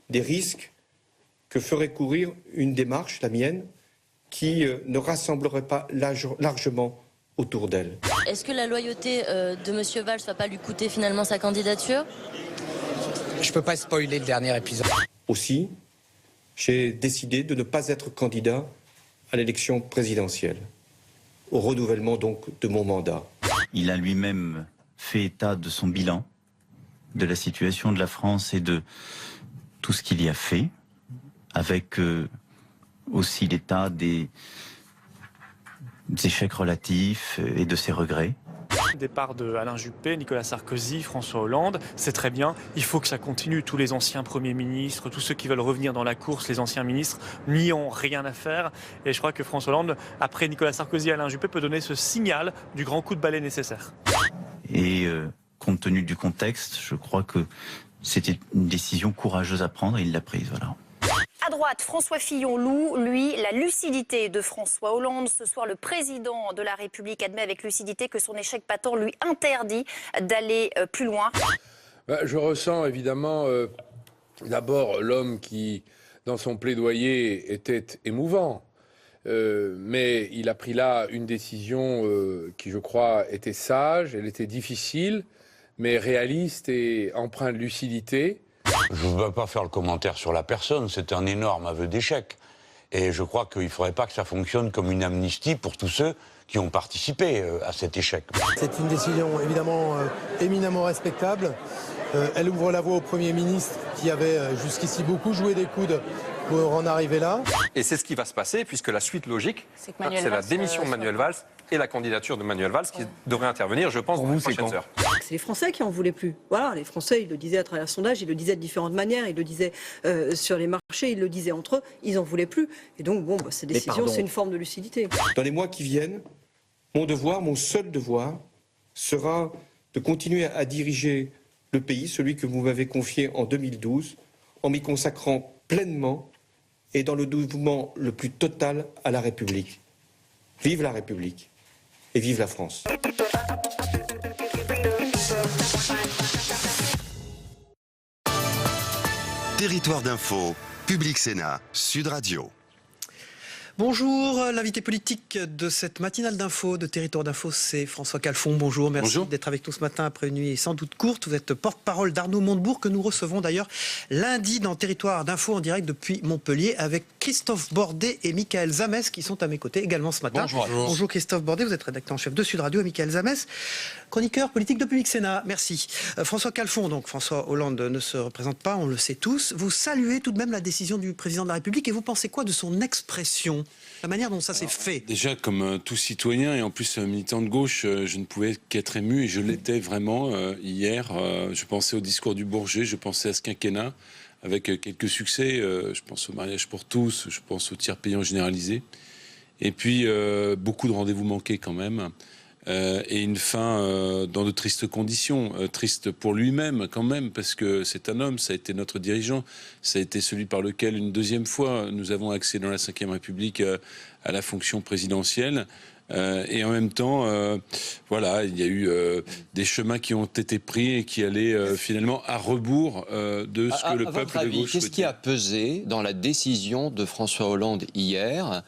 des risques que ferait courir une démarche, la mienne, qui ne rassemblerait pas largement autour d'elle. Est-ce que la loyauté de M. Valls ne va pas lui coûter finalement sa candidature ? Je peux pas spoiler le dernier épisode. Aussi, j'ai décidé de ne pas être candidat à l'élection présidentielle, au renouvellement donc de mon mandat. Il a lui-même fait état de son bilan, de la situation de la France et de tout ce qu'il y a fait, avec aussi l'état des échecs relatifs et de ses regrets. Départ de Alain Juppé, Nicolas Sarkozy, François Hollande, c'est très bien. Il faut que ça continue. Tous les anciens premiers ministres, tous ceux qui veulent revenir dans la course, les anciens ministres, n'y ont rien à faire. Et je crois que François Hollande, après Nicolas Sarkozy et Alain Juppé, peut donner ce signal du grand coup de balai nécessaire. Et compte tenu du contexte, je crois que c'était une décision courageuse à prendre et il l'a prise, voilà. À droite, François Fillon loue, lui, la lucidité de François Hollande. Ce soir, le président de la République admet avec lucidité que son échec patent lui interdit d'aller plus loin. Je ressens évidemment d'abord l'homme qui, dans son plaidoyer, était émouvant. Mais il a pris là une décision qui, je crois, était sage, elle était difficile, mais réaliste et empreinte de lucidité. Je ne veux pas faire le commentaire sur la personne, c'est un énorme aveu d'échec. Et je crois qu'il ne faudrait pas que ça fonctionne comme une amnistie pour tous ceux qui ont participé à cet échec. C'est une décision évidemment éminemment respectable. Elle ouvre la voie au Premier ministre qui avait jusqu'ici beaucoup joué des coudes pour en arriver là. Et c'est ce qui va se passer puisque la suite logique, c'est la démission de Manuel Valls et la candidature de Manuel Valls qui devrait intervenir, je pense, dans les prochaines heures. C'est les Français qui en voulaient plus. Voilà, les Français, ils le disaient à travers le sondage, ils le disaient de différentes manières, ils le disaient sur les marchés, ils le disaient entre eux, ils en voulaient plus. Et donc, bon, ces décisions, c'est une forme de lucidité. Dans les mois qui viennent, mon devoir, mon seul devoir, sera de continuer à diriger le pays, celui que vous m'avez confié en 2012, en m'y consacrant pleinement et dans le dévouement le plus total à la République. Vive la République et vive la France. Territoire d'info, Public Sénat, Sud Radio. Bonjour, l'invité politique de cette matinale d'info, de Territoire d'info, c'est François Calfon. Bonjour, merci d'être avec nous ce matin après une nuit sans doute courte. Vous êtes porte-parole d'Arnaud Montebourg, que nous recevons d'ailleurs lundi dans Territoire d'info en direct depuis Montpellier avec Christophe Bordet et Michael Zamès qui sont à mes côtés également ce matin. Bonjour. Bonjour Christophe Bordet, vous êtes rédacteur en chef de Sud Radio et Michael Zamès, chroniqueur politique de Public Sénat. Merci. François Calfon, donc François Hollande ne se représente pas, on le sait tous. Vous saluez tout de même la décision du président de la République et vous pensez quoi de son expression ? la manière dont ça s'est fait. Déjà, comme tout citoyen et en plus militant de gauche, je ne pouvais qu'être ému et je l'étais vraiment hier. Je pensais au discours du Bourget, je pensais à ce quinquennat avec quelques succès. Je pense au mariage pour tous, je pense au tiers payant généralisé. Et puis, beaucoup de rendez-vous manqués quand même. Et une fin dans de tristes conditions, triste pour lui-même quand même, parce que c'est un homme, ça a été notre dirigeant, ça a été celui par lequel une deuxième fois nous avons accès dans la Ve République à la fonction présidentielle. Et en même temps, voilà, il y a eu des chemins qui ont été pris et qui allaient finalement à rebours de ce que le peuple de gauche souhaitait. Qu'est-ce qui a pesé dans la décision de François Hollande hier ?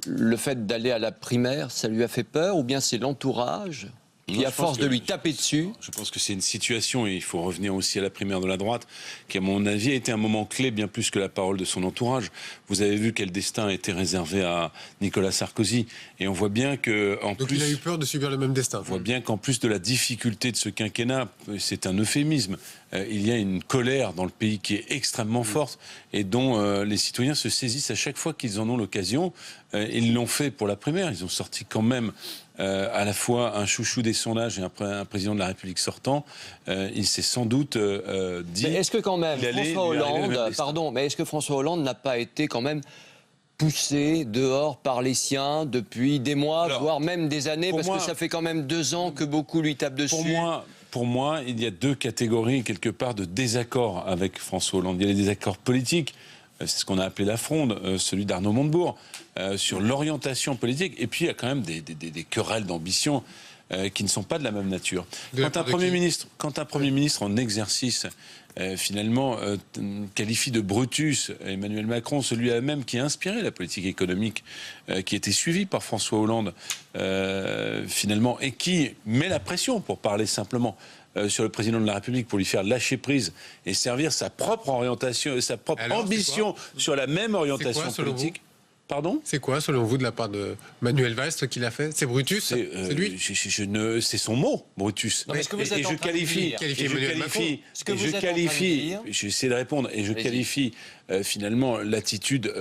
Le fait d'aller à la primaire, ça lui a fait peur, ou bien c'est l'entourage qui, à force de lui taper dessus... Je pense que c'est une situation, et il faut revenir aussi à la primaire de la droite, qui à mon avis a été un moment clé bien plus que la parole de son entourage. Vous avez vu quel destin a été réservé à Nicolas Sarkozy, et on voit bien que... Donc il a eu peur de subir le même destin. On voit bien qu'en plus de la difficulté de ce quinquennat, c'est un euphémisme, il y a une colère dans le pays qui est extrêmement forte, et dont les citoyens se saisissent à chaque fois qu'ils en ont l'occasion. Ils l'ont fait pour la primaire, ils ont sorti quand même à la fois un chouchou des sondages et un président de la République sortant. Il s'est sans doute dit... Mais est-ce que quand même François Hollande, pardon, mais est-ce que François Hollande n'a pas été quand même poussé dehors par les siens depuis des mois, voire même des années, parce que ça fait quand même 2 ans que beaucoup lui tapent dessus. Pour moi, il y a 2 catégories quelque part de désaccord avec François Hollande. Il y a les désaccords politiques, c'est ce qu'on a appelé la fronde, celui d'Arnaud Montebourg, sur l'orientation politique. Et puis il y a quand même des querelles d'ambition qui ne sont pas de la même nature. Quand un Premier ministre en exercice finalement qualifie de Brutus Emmanuel Macron, celui-là même qui a inspiré la politique économique qui était suivie par François Hollande finalement, et qui met la pression, pour parler simplement, sur le président de la République pour lui faire lâcher prise et servir sa propre orientation et sa propre ambition sur la même orientation politique. Pardon ? C'est quoi, selon vous, de la part de Manuel Valls, ce qu'il a fait ? C'est Brutus ? C'est lui ? C'est son mot, Brutus. Non, mais ce que vous êtes en train de dire, j'essaie de répondre, et je qualifie finalement l'attitude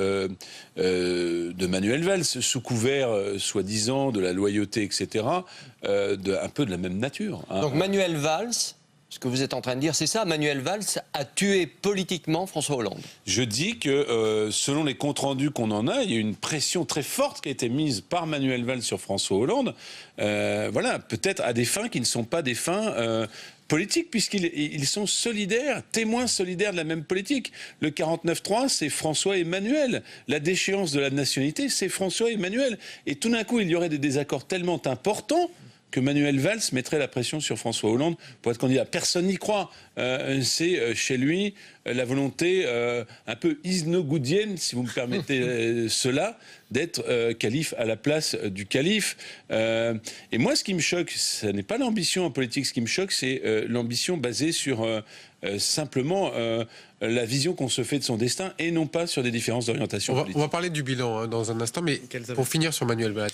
de Manuel Valls, sous couvert, soi-disant, de la loyauté, etc., un peu de la même nature. Hein. Donc Manuel Valls... Ce que vous êtes en train de dire, c'est ça, Manuel Valls a tué politiquement François Hollande. Je dis que selon les comptes rendus qu'on en a, il y a une pression très forte qui a été mise par Manuel Valls sur François Hollande, voilà, peut-être à des fins qui ne sont pas des fins politiques, puisqu'ils sont solidaires, témoins solidaires de la même politique. Le 49-3, c'est François et Emmanuel. La déchéance de la nationalité, c'est François et Emmanuel. Et tout d'un coup, il y aurait des désaccords tellement importants que Manuel Valls mettrait la pression sur François Hollande pour être candidat. Personne n'y croit. C'est chez lui la volonté un peu isnogoudienne, si vous me permettez cela, d'être calife à la place du calife. Et moi, ce qui me choque, ce n'est pas l'ambition en politique. Ce qui me choque, c'est l'ambition basée sur simplement la vision qu'on se fait de son destin et non pas sur des différences d'orientation politique. On va parler du bilan dans un instant, mais pour finir sur Manuel Valls,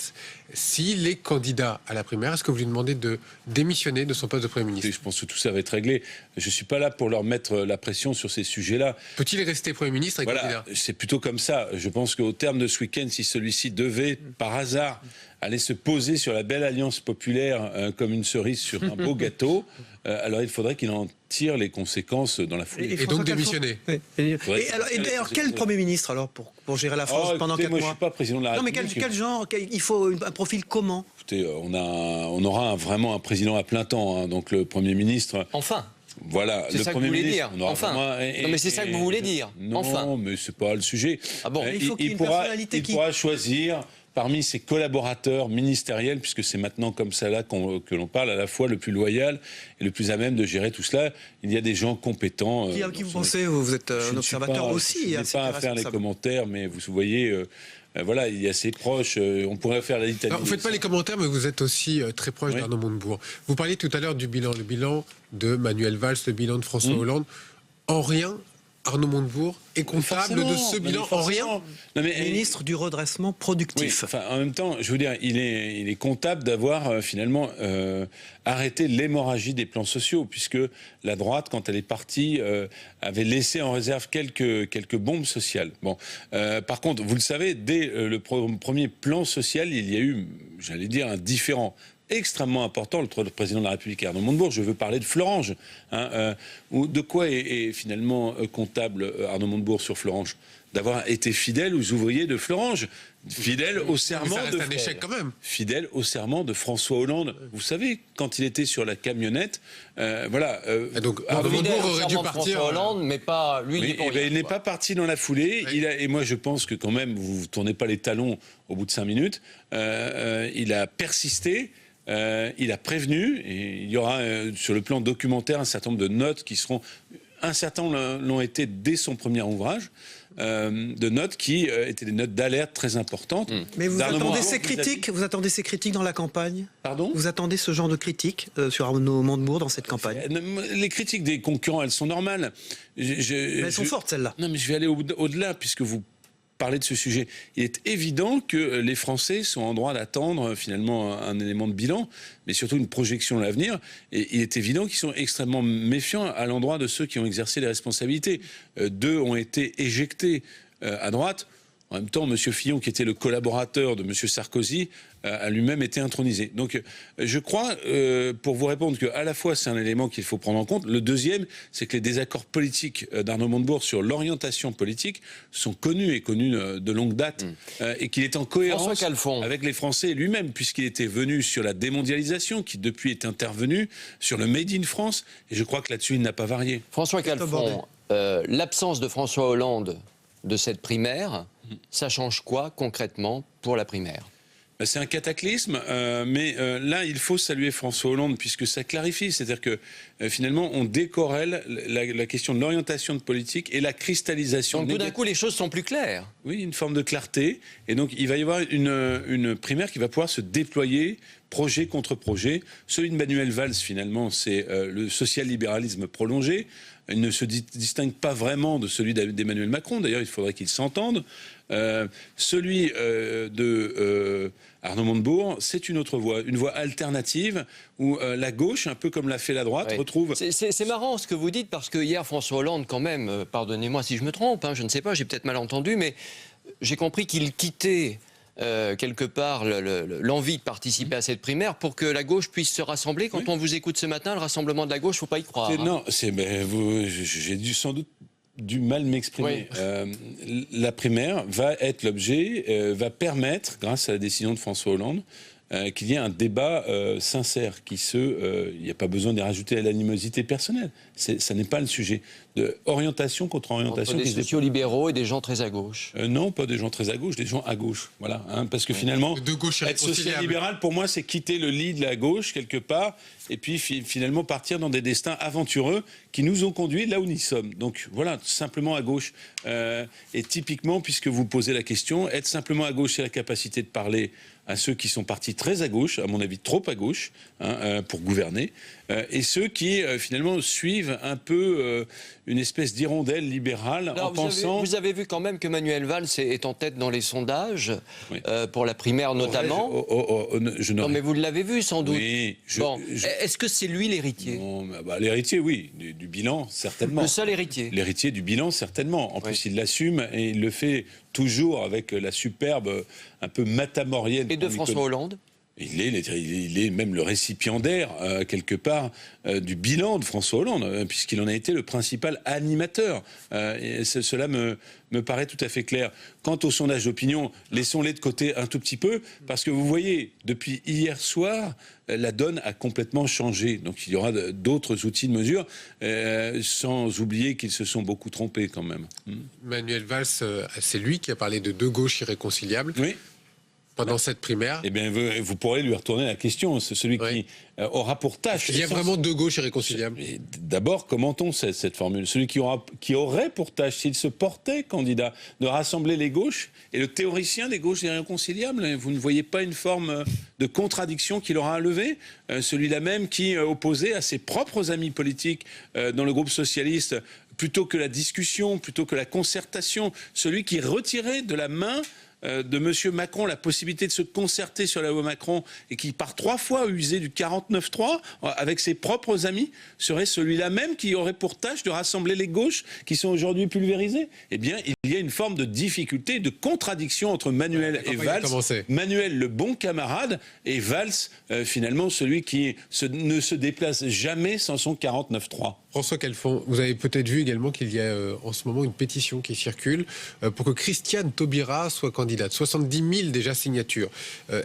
s'il est candidat à la primaire, est-ce que vous lui demandez de démissionner de son poste de Premier ministre ? Je pense que tout ça va être réglé. Je ne suis pas là pour leur mettre la pression sur ces sujets-là. Peut-il rester Premier ministre et candidat ? C'est plutôt comme ça. Je pense qu'au terme de ce week-end, si celui-ci devait, par hasard, aller se poser sur la belle alliance populaire comme une cerise sur un beau gâteau, alors il faudrait qu'il en tire les conséquences dans la foulée. Et donc démissionner. Et alors, quel Premier ministre alors pour gérer la France pendant 4 mois ? Je ne suis pas président de la République. Non, mais quel genre ? Il faut un profil comment ? Écoutez, on aura vraiment un président à plein temps, hein, donc le Premier ministre... Enfin. Voilà, c'est le ça Premier que vous voulez ministre. dire. Enfin. Non, mais c'est ça que vous voulez dire. Non, enfin. mais c'est pas le sujet. Ah bon. Il pourra choisir parmi ses collaborateurs ministériels, puisque c'est maintenant comme ça là que l'on parle, à la fois le plus loyal et le plus à même de gérer tout cela. Il y a des gens compétents. Qui vous pensez ? Vous êtes un observateur aussi. Je ne sais pas à faire les commentaires, mais vous voyez... voilà, il est assez proche. On pourrait faire la litanie. Vous ne faites pas les commentaires, mais vous êtes aussi très proche d'Arnaud Montebourg. Vous parliez tout à l'heure du bilan, le bilan de Manuel Valls, le bilan de François Hollande. En rien, Arnaud Montebourg est comptable de ce bilan en rien. Non, mais, ministre du redressement productif. Oui, en même temps, je veux dire, il est comptable d'avoir finalement arrêté l'hémorragie des plans sociaux, puisque la droite, quand elle est partie, avait laissé en réserve quelques bombes sociales. Bon, par contre, vous le savez, dès le premier plan social, il y a eu, j'allais dire, un différend extrêmement important entre le président de la République et Arnaud Montebourg. Je veux parler de Florange. De quoi est finalement comptable Arnaud Montebourg sur Florange? D'avoir été fidèle aux ouvriers de Florange, fidèle au serment un échec quand même. Fidèle au serment de François Hollande. Vous savez, quand il était sur la camionnette, voilà. Donc Arnaud Montebourg aurait dû partir. François Hollande, mais pas lui. Oui, il n'est pas parti dans la foulée. Oui. Et moi, je pense que quand même, vous ne tournez pas les talons au bout de 5 minutes. Il a persisté. Il a prévenu, et il y aura sur le plan documentaire un certain nombre de notes qui seront, un certain l'ont été dès son premier ouvrage, de notes qui étaient des notes d'alerte très importantes. Mais vous attendez ces critiques, vous attendez ces critiques dans la campagne? Pardon? Vous attendez ce genre de critiques sur Arnaud Montebourg dans cette campagne? Les critiques des concurrents, elles sont normales. Mais elles sont fortes, celles-là. Non, mais je vais aller au-delà, puisque vous parler de ce sujet. Il est évident que les Français sont en droit d'attendre finalement un élément de bilan, mais surtout une projection de l'avenir. Et il est évident qu'ils sont extrêmement méfiants à l'endroit de ceux qui ont exercé les responsabilités. 2 ont été éjectés à droite. En même temps, M. Fillon, qui était le collaborateur de M. Sarkozy, a lui-même été intronisé. Donc, je crois, pour vous répondre, qu'à la fois, c'est un élément qu'il faut prendre en compte. Le deuxième, c'est que les désaccords politiques d'Arnaud Montebourg sur l'orientation politique sont connus de longue date, et qu'il est en cohérence avec les Français lui-même, puisqu'il était venu sur la démondialisation, qui depuis est intervenu sur le Made in France, et je crois que là-dessus, il n'a pas varié. François Calfon, l'absence de François Hollande de cette primaire, ça change quoi concrètement pour la primaire? C'est un cataclysme, mais là, il faut saluer François Hollande, puisque ça clarifie. C'est-à-dire que finalement, on décorrèle la question de l'orientation de politique et la cristallisation. Donc tout d'un coup, les choses sont plus claires. Oui, une forme de clarté. Et donc, il va y avoir une primaire qui va pouvoir se déployer projet contre projet. Celui de Manuel Valls, finalement, c'est le social-libéralisme prolongé. Il ne se distingue pas vraiment de celui d'Emmanuel Macron. D'ailleurs, il faudrait qu'ils s'entendent. Celui de Arnaud Montebourg, c'est une autre voie, une voie alternative où la gauche, un peu comme l'a fait la droite, retrouve... C'est marrant ce que vous dites, parce que hier, François Hollande, quand même, pardonnez-moi si je me trompe, je ne sais pas, j'ai peut-être mal entendu, mais j'ai compris qu'il quittait quelque part l'envie de participer à cette primaire pour que la gauche puisse se rassembler. Quand on vous écoute ce matin, le rassemblement de la gauche, il ne faut pas y croire. Non, j'ai sans doute du mal m'exprimer. La primaire va être l'objet, va permettre, grâce à la décision de François Hollande, qu'il y ait un débat sincère, il n'y a pas besoin d'y rajouter à l'animosité personnelle. Ça n'est pas le sujet. De orientation contre orientation. Entre des sociaux-libéraux et des gens très à gauche. Non, pas des gens très à gauche, des gens à gauche. Voilà, parce que finalement, être social-libéral, pour moi, c'est quitter le lit de la gauche, quelque part, et puis finalement partir dans des destins aventureux qui nous ont conduits là où nous sommes. Donc voilà, simplement à gauche. Et typiquement, puisque vous posez la question, être simplement à gauche, c'est la capacité de parler à ceux qui sont partis très à gauche, à mon avis trop à gauche, pour gouverner, et ceux qui finalement suivent un peu une espèce d'hirondelle libérale. Alors, en pensant... vous avez vu quand même que Manuel Valls est en tête dans les sondages, pour la primaire notamment. Non, mais vous l'avez vu sans doute. Oui, est-ce que c'est lui l'héritier? L'héritier, oui, du bilan, certainement. Le seul héritier? L'héritier du bilan, certainement. En plus, il l'assume et il le fait toujours avec la superbe, un peu matamorienne. Et de François Hollande? Il est même le récipiendaire, quelque part, du bilan de François Hollande, puisqu'il en a été le principal animateur. Et cela me paraît tout à fait clair. Quant au sondage d'opinion, laissons-les de côté un tout petit peu, parce que vous voyez, depuis hier soir, la donne a complètement changé. Donc il y aura d'autres outils de mesure, sans oublier qu'ils se sont beaucoup trompés quand même. Manuel Valls, c'est lui qui a parlé de deux gauches irréconciliables. Oui. Pendant cette primaire. Eh bien, vous pourrez lui retourner la question. C'est celui qui aura pour tâche. Il y a vraiment deux gauches irréconciliables. D'abord, commentons cette formule. Celui qui aurait pour tâche, s'il se portait candidat, de rassembler les gauches, et le théoricien des gauches irréconciliables, vous ne voyez pas une forme de contradiction qu'il aura à lever? Celui-là même qui opposait à ses propres amis politiques dans le groupe socialiste plutôt que la discussion, plutôt que la concertation, celui qui retirait de la main de M. Macron la possibilité de se concerter sur la loi Macron et qui par 3 fois usé du 49.3 avec ses propres amis, serait celui-là même qui aurait pour tâche de rassembler les gauches qui sont aujourd'hui pulvérisées. Eh bien, il y a une forme de difficulté, de contradiction entre Manuel et Valls. Manuel, le bon camarade, et Valls, finalement, celui qui ne se déplace jamais sans son 49.3. François Calfon, vous avez peut-être vu également qu'il y a en ce moment une pétition qui circule pour que Christiane Taubira soit candidate. 70 000 déjà signatures.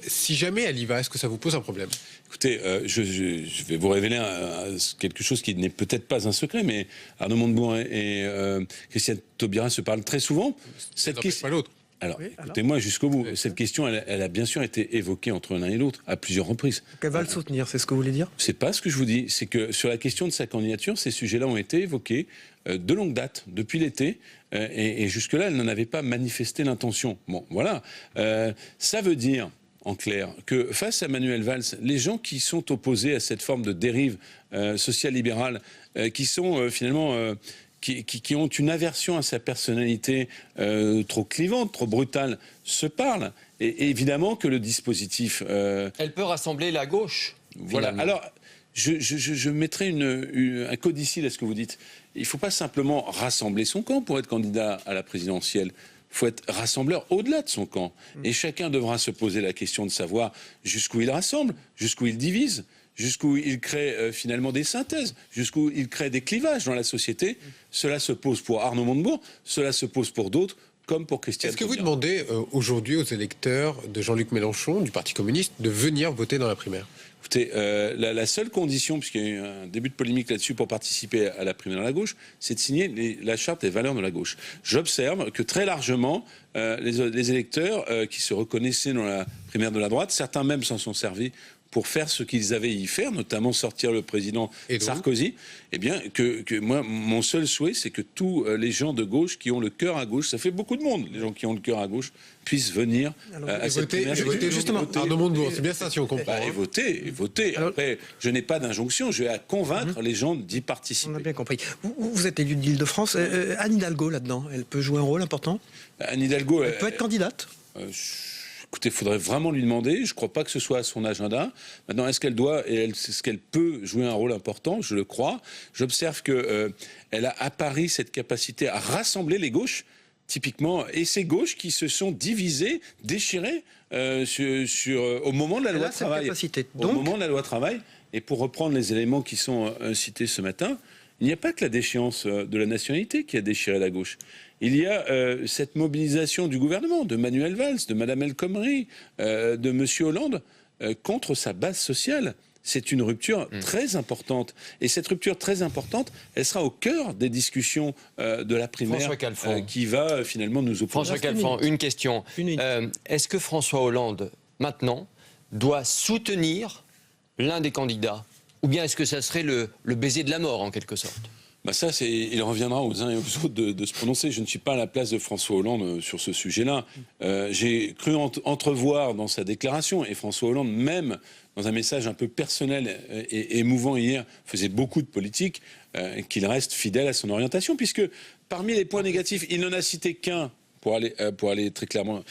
Si jamais elle y va, est-ce que ça vous pose un problème ? Écoutez, je vais vous révéler quelque chose qui n'est peut-être pas un secret, mais Arnaud Montebourg et Christiane Taubira se parlent très souvent. Cette question, pas l'autre. Alors, écoutez-moi jusqu'au bout. Cette question, elle a bien sûr été évoquée entre l'un et l'autre à plusieurs reprises. Qu'elle va le soutenir, c'est ce que vous voulez dire ? C'est pas ce que je vous dis. C'est que sur la question de sa candidature, ces sujets-là ont été évoqués de longue date, depuis l'été, et jusque-là, elle n'en avait pas manifesté l'intention. Bon, voilà. Ça veut dire, en clair, que face à Manuel Valls, les gens qui sont opposés à cette forme de dérive social-libérale, qui sont finalement... Qui ont une aversion à sa personnalité trop clivante, trop brutale, se parlent. Et évidemment que le dispositif... Elle peut rassembler la gauche. Voilà. Finalement. Alors, je mettrai un codicile à ce que vous dites. Il ne faut pas simplement rassembler son camp pour être candidat à la présidentielle. Il faut être rassembleur au-delà de son camp. Et chacun devra se poser la question de savoir jusqu'où il rassemble, jusqu'où il divise, jusqu'où il crée finalement des synthèses, jusqu'où il crée des clivages dans la société. Cela se pose pour Arnaud Montebourg, cela se pose pour d'autres, comme pour Christiane Taubira. Est-ce que vous Taubira. demandez aujourd'hui aux électeurs de Jean-Luc Mélenchon, du Parti communiste, de venir voter dans la primaire ? Écoutez, la seule condition, puisqu'il y a eu un début de polémique là-dessus pour participer à la primaire de la gauche, c'est de signer la charte des valeurs de la gauche. J'observe que très largement, les électeurs qui se reconnaissaient dans la primaire de la droite, certains même s'en sont servis pour faire ce qu'ils avaient à y faire, notamment sortir le président Sarkozy, eh bien, que moi, mon seul souhait, c'est que tous les gens de gauche qui ont le cœur à gauche, ça fait beaucoup de monde, les gens qui ont le cœur à gauche, puissent venir à cette primaire. Justement, Arnaud Montebourg, c'est bien ça si on comprend. Et voter. Après, je n'ai pas d'injonction, je vais à convaincre les gens d'y participer. On a bien compris. Vous êtes élu de l'Île-de-France. Anne Hidalgo, là-dedans, elle peut jouer un rôle important ? Anne Hidalgo... Elle peut être candidate ? Écoutez, il faudrait vraiment lui demander. Je ne crois pas que ce soit à son agenda. Maintenant, est-ce qu'elle doit et est-ce qu'elle peut jouer un rôle important ? Je le crois. J'observe qu'elle a à Paris cette capacité à rassembler les gauches, typiquement, et ces gauches qui se sont divisées, déchirées au moment de la loi travail. Au moment de la loi travail. Et pour reprendre les éléments qui sont cités ce matin, il n'y a pas que la déchéance de la nationalité qui a déchiré la gauche. Il y a cette mobilisation du gouvernement, de Manuel Valls, de Mme El Khomri, de M. Hollande, contre sa base sociale. C'est une rupture très importante. Et cette rupture très importante, elle sera au cœur des discussions de la primaire qui va finalement nous opposer. François Calfon, une question. Est-ce que François Hollande, maintenant, doit soutenir l'un des candidats ? Ou bien est-ce que ça serait le baiser de la mort, en quelque sorte ? Ça, il reviendra aux uns et aux autres de se prononcer. Je ne suis pas à la place de François Hollande sur ce sujet-là. J'ai cru entrevoir dans sa déclaration, et François Hollande, même dans un message un peu personnel et émouvant hier, faisait beaucoup de politique, qu'il reste fidèle à son orientation, puisque parmi les points négatifs, il n'en a cité qu'un, pour aller très clairement,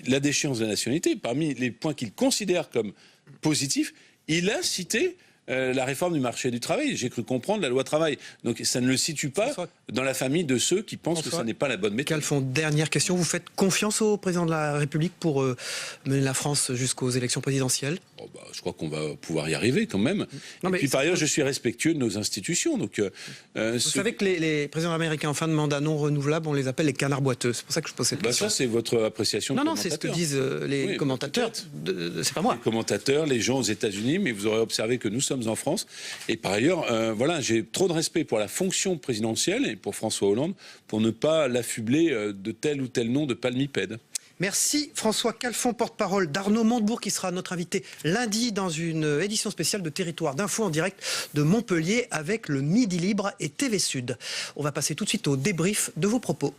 la déchéance de la nationalité. Parmi les points qu'il considère comme positifs, il a cité la réforme du marché du travail. J'ai cru comprendre la loi travail. Donc ça ne le situe pas dans la famille de ceux qui pensent que ça n'est pas la bonne méthode. Calfon, dernière question. Vous faites confiance au président de la République pour mener la France jusqu'aux élections présidentielles ? Je crois qu'on va pouvoir y arriver quand même. Et puis par ailleurs, je suis respectueux de nos institutions. Donc, vous savez que les présidents américains en fin de mandat non renouvelables, on les appelle les canards boiteux. C'est pour ça que je pose cette question. Ça, c'est votre appréciation. Non, c'est ce que disent les commentateurs. C'est pas moi. Les commentateurs, les gens aux États-Unis, mais vous aurez observé que nous sommes en France. Et par ailleurs, j'ai trop de respect pour la fonction présidentielle et pour François Hollande pour ne pas l'affubler de tel ou tel nom de palmipède. Merci François Calfon, porte-parole d'Arnaud Montebourg, qui sera notre invité lundi dans une édition spéciale de Territoire d'Info en direct de Montpellier avec le Midi Libre et TV Sud. On va passer tout de suite au débrief de vos propos.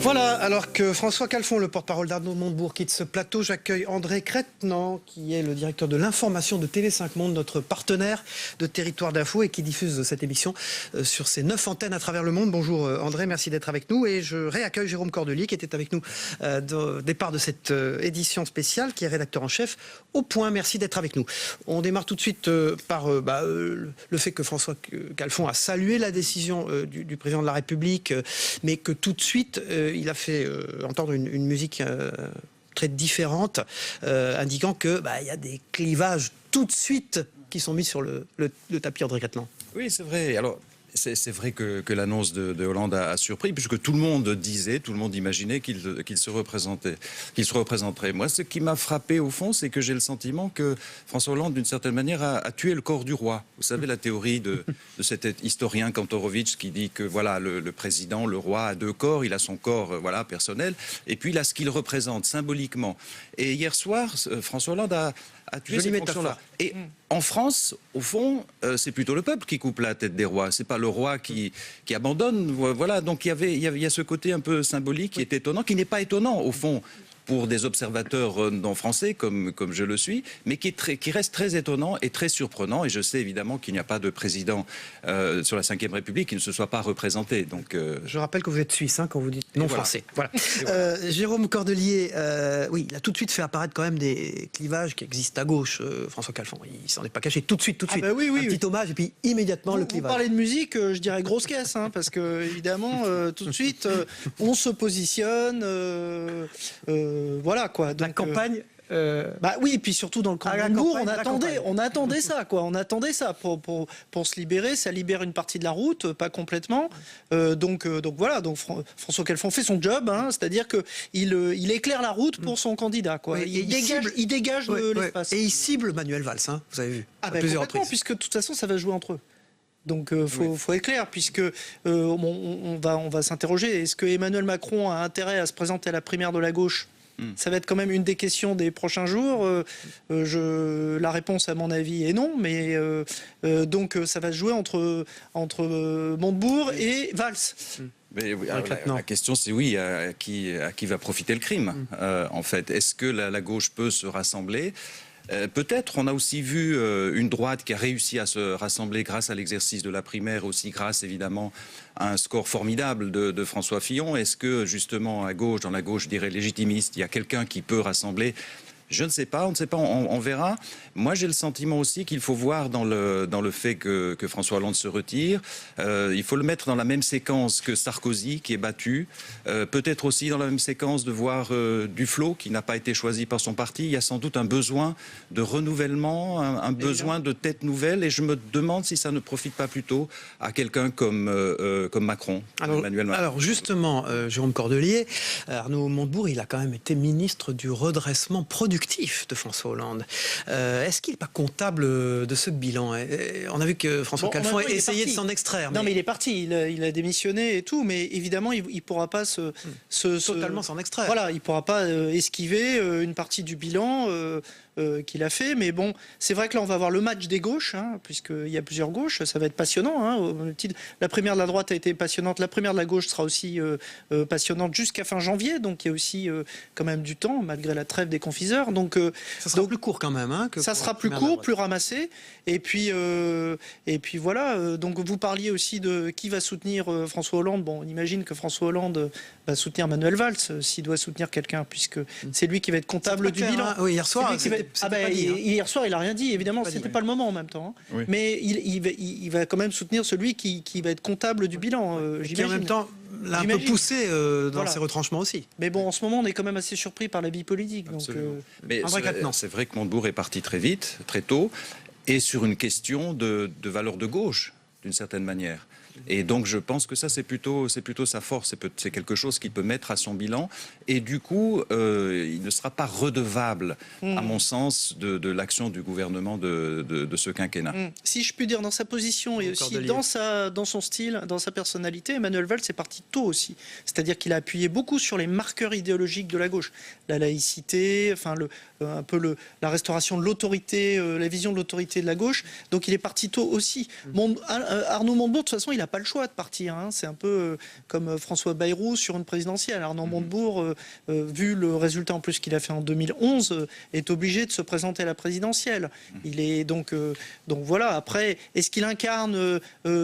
Voilà, alors que François Calfon, le porte-parole d'Arnaud Montebourg, quitte ce plateau, j'accueille André Crétenant, qui est le directeur de l'information de Télé5 Monde, notre partenaire de Territoire d'Info et qui diffuse cette émission sur ses 9 antennes à travers le monde. Bonjour André, merci d'être avec nous. Et je réaccueille Jérôme Cordelier, qui était avec nous au départ de cette édition spéciale, qui est rédacteur en chef au Point. Merci d'être avec nous. On démarre tout de suite par le fait que François Calfon a salué la décision du président de la République, mais que tout de suite, il a fait entendre une musique très différente, indiquant que y a des clivages tout de suite qui sont mis sur le tapis, André Crétenant. Oui, c'est vrai. Alors, c'est vrai que l'annonce de Hollande a surpris, puisque tout le monde disait, tout le monde imaginait qu'il se représenterait. Moi, ce qui m'a frappé, au fond, c'est que j'ai le sentiment que François Hollande, d'une certaine manière, a tué le corps du roi. Vous savez, la théorie de cet historien Kantorowicz qui dit que voilà, le président, le roi, a deux corps. Il a son corps personnel, et puis il a ce qu'il représente symboliquement. Et hier soir, François Hollande a tué cette fonction-là. Et en France, au fond, c'est plutôt le peuple qui coupe la tête des rois. C'est pas le roi qui abandonne. Voilà. Donc il y a ce côté un peu symbolique qui est étonnant, qui n'est pas étonnant au fond pour des observateurs non français comme je le suis, mais qui reste très étonnant et très surprenant. Et je sais évidemment qu'il n'y a pas de président sur la Ve République qui ne se soit pas représenté. Donc, je rappelle que vous êtes suisse quand vous dites non français. Voilà. Jérôme Cordelier, oui, il a tout de suite fait apparaître quand même des clivages qui existent à gauche. François Calfon, il s'en est pas caché tout de suite. Oui, un petit hommage et puis immédiatement le clivage. Vous parlez de musique, je dirais grosse caisse, parce que évidemment, tout de suite, on se positionne. Voilà quoi. Donc, la campagne. Oui, et puis surtout dans le camp de Montebourg, on attendait ça, quoi. On attendait ça pour se libérer. Ça libère une partie de la route, pas complètement. Donc voilà. Donc François Calfon fait son job, c'est-à-dire que il éclaire la route pour son candidat, quoi. Ouais, il dégage l'espace. Et il cible Manuel Valls, vous avez vu. À plusieurs reprises. Puisque de toute façon, ça va jouer entre eux. Donc faut être clair, puisque on va s'interroger. Est-ce que Emmanuel Macron a intérêt à se présenter à la primaire de la gauche ? Ça va être quand même une des questions des prochains jours. La réponse, à mon avis, est non. Mais donc ça va se jouer entre Montebourg et Valls. Mais oui, la question, c'est oui, à qui va profiter le crime, en fait. Est-ce que la gauche peut se rassembler ? Peut-être, on a aussi vu une droite qui a réussi à se rassembler grâce à l'exercice de la primaire, aussi grâce évidemment à un score formidable de François Fillon. Est-ce que justement à gauche, dans la gauche, je dirais légitimiste, il y a quelqu'un qui peut rassembler ? Je ne sais pas, on ne sait pas, on verra. Moi, j'ai le sentiment aussi qu'il faut voir dans le fait que François Hollande se retire, il faut le mettre dans la même séquence que Sarkozy, qui est battu. Peut-être aussi dans la même séquence de voir Duflot, qui n'a pas été choisi par son parti. Il y a sans doute un besoin de renouvellement, un besoin de tête nouvelle. Et je me demande si ça ne profite pas plutôt à quelqu'un comme Macron, Emmanuel Macron. Alors justement, Jérôme Cordelier, Arnaud Montebourg, il a quand même été ministre du redressement productif de François Hollande. Est-ce qu'il n'est pas comptable de ce bilan ? On a vu que François Calfon a essayé de s'en extraire. Non, mais il est parti, il a démissionné et tout, mais évidemment, il ne pourra pas totalement s'en extraire. Voilà, il ne pourra pas esquiver une partie du bilan qu'il a fait. Mais bon, c'est vrai que là, on va avoir le match des gauches, puisqu'il y a plusieurs gauches. Ça va être passionnant. La primaire de la droite a été passionnante. La primaire de la gauche sera aussi passionnante jusqu'à fin janvier. Donc, il y a aussi quand même du temps, malgré la trêve des confiseurs. Donc, ça sera plus court quand même. Ça sera plus court, plus ramassé. Et puis voilà. Donc, vous parliez aussi de qui va soutenir François Hollande. Bon, on imagine que François Hollande va soutenir Manuel Valls, s'il doit soutenir quelqu'un, puisque c'est lui qui va être comptable du bilan. Oui, hier soir, hier soir, il n'a rien dit. Évidemment, c'était pas le moment en même temps. Oui. Mais il va quand même soutenir celui qui va être comptable du bilan, j'imagine. Qui en même temps l'a un peu poussé dans ses retranchements aussi. Mais bon, en ce moment, on est quand même assez surpris par la vie politique. Mais c'est vrai que Montebourg est parti très vite, très tôt, et sur une question de valeur de gauche, d'une certaine manière. Et donc je pense que ça c'est plutôt sa force, c'est quelque chose qu'il peut mettre à son bilan et du coup il ne sera pas redevable à mon sens de l'action du gouvernement de ce quinquennat. Si je puis dire, dans sa position et aussi dans son style, dans sa personnalité, Emmanuel Valls est parti tôt aussi. C'est-à-dire qu'il a appuyé beaucoup sur les marqueurs idéologiques de la gauche, la laïcité, la restauration de l'autorité, la vision de l'autorité de la gauche. Donc il est parti tôt aussi. Arnaud Montebourg, de toute façon, il n'a pas le choix de partir. Hein. C'est un peu comme François Bayrou sur une présidentielle. Arnaud Montebourg, vu le résultat en plus qu'il a fait en 2011, est obligé de se présenter à la présidentielle. Il est donc voilà. Après, est-ce qu'il incarne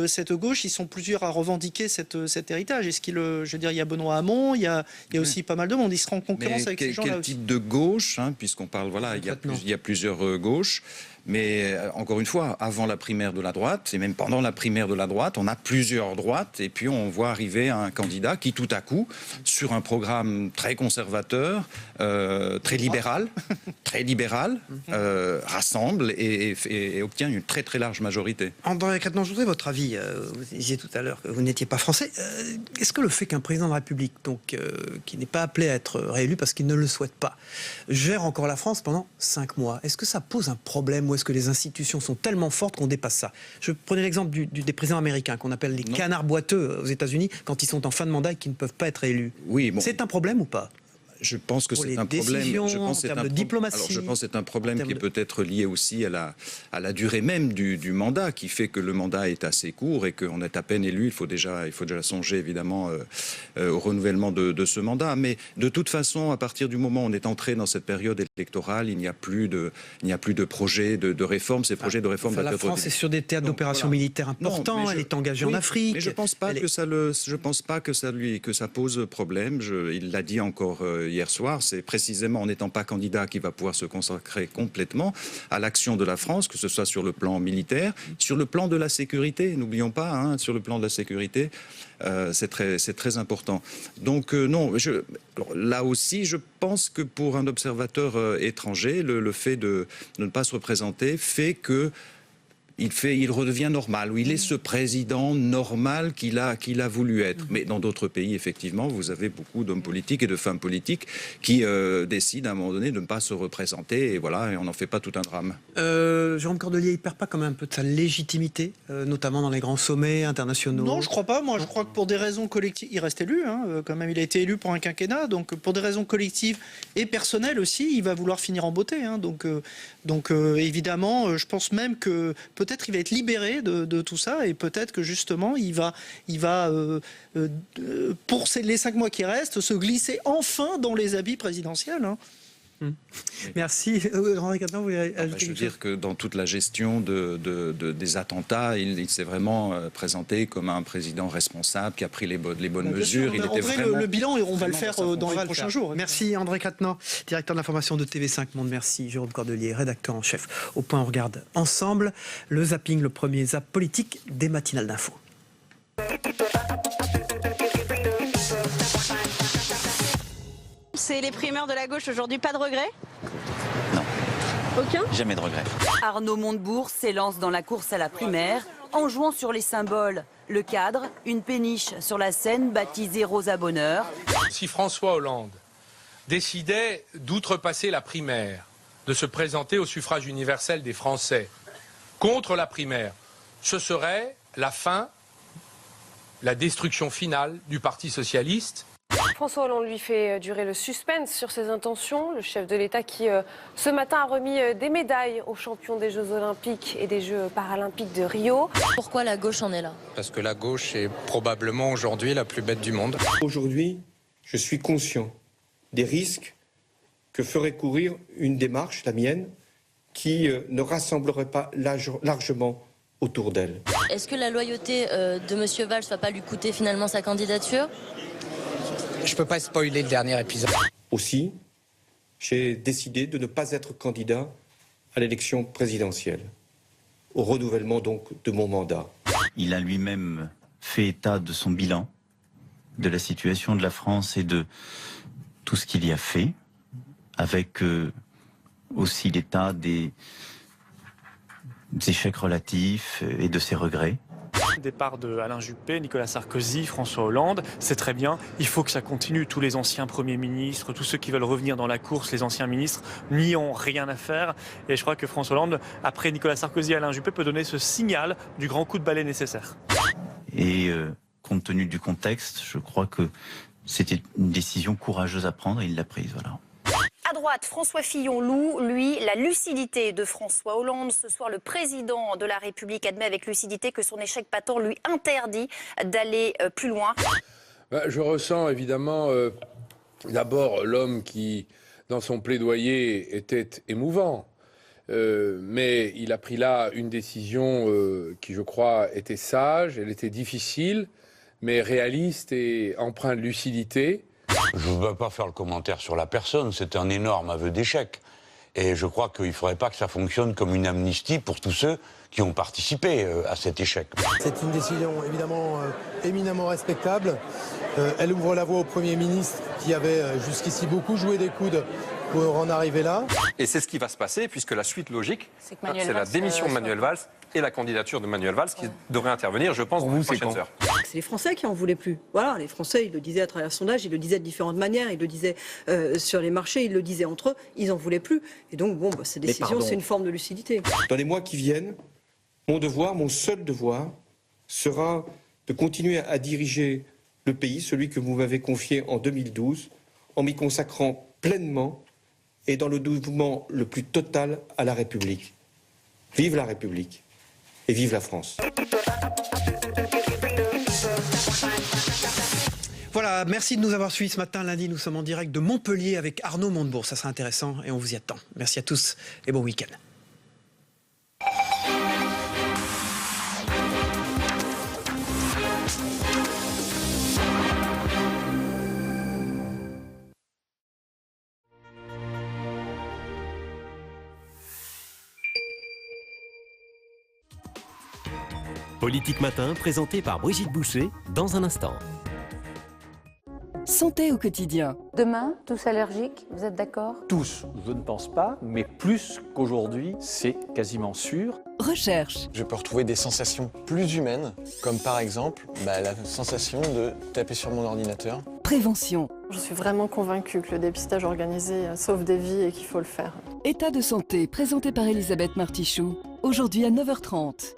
cette gauche? Ils sont plusieurs à revendiquer cet héritage. Est-ce qu'il, je veux dire, il y a Benoît Hamon, il y a aussi pas mal de monde. Il sera en concurrence avec ces gens-là quel aussi. type de gauche, hein, puisqu'on parle, voilà, il y a plusieurs gauches. Mais encore une fois, avant la primaire de la droite, et même pendant la primaire de la droite, on a plusieurs droites, et puis on voit arriver un candidat qui, tout à coup, sur un programme très conservateur, très libéral, rassemble et obtient une très très large majorité. André Quatennens, je voudrais votre avis. Vous disiez tout à l'heure que vous n'étiez pas français. Est-ce que le fait qu'un président de la République, donc, qui n'est pas appelé à être réélu parce qu'il ne le souhaite pas, gère encore la France pendant 5 mois, est-ce que ça pose un problème ou est-ce que les institutions sont tellement fortes qu'on dépasse ça? Je prenais l'exemple des présidents américains qu'on appelle les canards boiteux aux États-Unis quand ils sont en fin de mandat et qui ne peuvent pas être réélus. Oui, bon. C'est un problème ou pas? Je pense que c'est un problème. Je pense que c'est un problème qui est peut-être lié aussi à la durée même du mandat, qui fait que le mandat est assez court et qu'on est à peine élu. Il faut déjà songer évidemment au renouvellement de ce mandat. Mais de toute façon, à partir du moment où on est entré dans cette période électorale, il n'y a plus de projet de réforme. Ces projets de réforme. La France est sur des théâtres d'opérations militaires importants. Elle est engagée en Afrique. Mais je pense pas que ça pose problème. Il l'a dit encore hier soir, c'est précisément en n'étant pas candidat qu'il va pouvoir se consacrer complètement à l'action de la France, que ce soit sur le plan militaire, sur le plan de la sécurité. N'oublions pas, hein, sur le plan de la sécurité, c'est très important. Donc alors, là aussi, je pense que pour un observateur étranger, le fait de ne pas se représenter fait que il redevient normal, ou il est ce président normal qu'il a voulu être. Mais dans d'autres pays, effectivement, vous avez beaucoup d'hommes politiques et de femmes politiques qui décident à un moment donné de ne pas se représenter, et voilà, et on n'en fait pas tout un drame. Jérôme Cordelier, il perd pas quand même un peu de sa légitimité, notamment dans les grands sommets internationaux? Non, je crois pas. Moi, je crois que pour des raisons collectives, il reste élu, hein, quand même. Il a été élu pour un quinquennat, donc pour des raisons collectives et personnelles aussi, il va vouloir finir en beauté. Hein, donc évidemment, je pense même que peut-être il va être libéré de tout ça et peut-être que justement il va pour les 5 mois qui restent se glisser enfin dans les habits présidentiels. Hein. Merci. André Quatennens, vous voulez ajouter Je veux dire que dans toute la gestion des attentats, il s'est vraiment présenté comme un président responsable qui a pris les bonnes mesures. Il était vraiment, le bilan, on va le faire dans les prochains jours. Merci André Quatennens, directeur de l'information de TV5 Monde. Merci Jérôme Cordelier, rédacteur en chef. Au point, on regarde ensemble le zapping, le premier zap politique des matinales d'info. C'est les primaires de la gauche aujourd'hui, pas de regret? Non. Aucun? Jamais de regret. Arnaud Montebourg s'élance dans la course à la primaire en jouant sur les symboles. Le cadre, une péniche sur la Seine baptisée Rosa Bonheur. Si François Hollande décidait d'outrepasser la primaire, de se présenter au suffrage universel des Français contre la primaire, ce serait la fin, la destruction finale du Parti socialiste. François Hollande lui fait durer le suspense sur ses intentions. Le chef de l'État qui, ce matin, a remis des médailles aux champions des Jeux Olympiques et des Jeux Paralympiques de Rio. Pourquoi la gauche en est là? Parce que la gauche est probablement aujourd'hui la plus bête du monde. Aujourd'hui, je suis conscient des risques que ferait courir une démarche, la mienne, qui ne rassemblerait pas largement autour d'elle. Est-ce que la loyauté de M. Valls ne va pas lui coûter finalement sa candidature? Je ne peux pas spoiler le dernier épisode. Aussi, j'ai décidé de ne pas être candidat à l'élection présidentielle, au renouvellement donc de mon mandat. Il a lui-même fait état de son bilan, de la situation de la France et de tout ce qu'il y a fait, avec aussi l'état des échecs relatifs et de ses regrets. Départ de Alain Juppé, Nicolas Sarkozy, François Hollande, c'est très bien. Il faut que ça continue. Tous les anciens premiers ministres, tous ceux qui veulent revenir dans la course, les anciens ministres, n'y ont rien à faire. Et je crois que François Hollande, après Nicolas Sarkozy et Alain Juppé, peut donner ce signal du grand coup de balai nécessaire. Et compte tenu du contexte, je crois que c'était une décision courageuse à prendre et il l'a prise. Voilà. À droite, François Fillon, lui, la lucidité de François Hollande. Ce soir, le président de la République admet avec lucidité que son échec patent lui interdit d'aller plus loin. Je ressens évidemment d'abord l'homme qui, dans son plaidoyer, était émouvant. Mais il a pris là une décision qui, je crois, était sage, elle était difficile, mais réaliste et empreinte de lucidité. Je ne veux pas faire le commentaire sur la personne, c'est un énorme aveu d'échec. Et je crois qu'il ne faudrait pas que ça fonctionne comme une amnistie pour tous ceux qui ont participé à cet échec. C'est une décision évidemment éminemment respectable. Elle ouvre la voie au Premier ministre qui avait jusqu'ici beaucoup joué des coudes pour en arriver là. Et c'est ce qui va se passer puisque la suite logique, c'est la Valls, démission de Manuel Valls et la candidature de Manuel Valls qui devrait intervenir, je pense, dans les prochaines heures. C'est les Français qui en voulaient plus. Voilà, les Français, ils le disaient à travers le sondage, ils le disaient de différentes manières, ils le disaient sur les marchés, ils le disaient entre eux, ils en voulaient plus. Et donc, bon, ces décisions, c'est une forme de lucidité. Dans les mois qui viennent, mon devoir, mon seul devoir, sera de continuer à diriger le pays, celui que vous m'avez confié en 2012, en m'y consacrant pleinement et dans le dévouement le plus total à la République. Vive la République et vive la France. Voilà, merci de nous avoir suivis ce matin. Lundi, nous sommes en direct de Montpellier avec Arnaud Montebourg. Ça sera intéressant et on vous y attend. Merci à tous et bon week-end. Politique Matin, présenté par Brigitte Boucher, dans un instant. Santé au quotidien. Demain, tous allergiques, vous êtes d'accord? Tous, je ne pense pas, mais plus qu'aujourd'hui, c'est quasiment sûr. Recherche. Je peux retrouver des sensations plus humaines, comme par exemple la sensation de taper sur mon ordinateur. Prévention. Je suis vraiment convaincue que le dépistage organisé sauve des vies et qu'il faut le faire. État de santé, présenté par Elisabeth Martichoux, aujourd'hui à 9h30.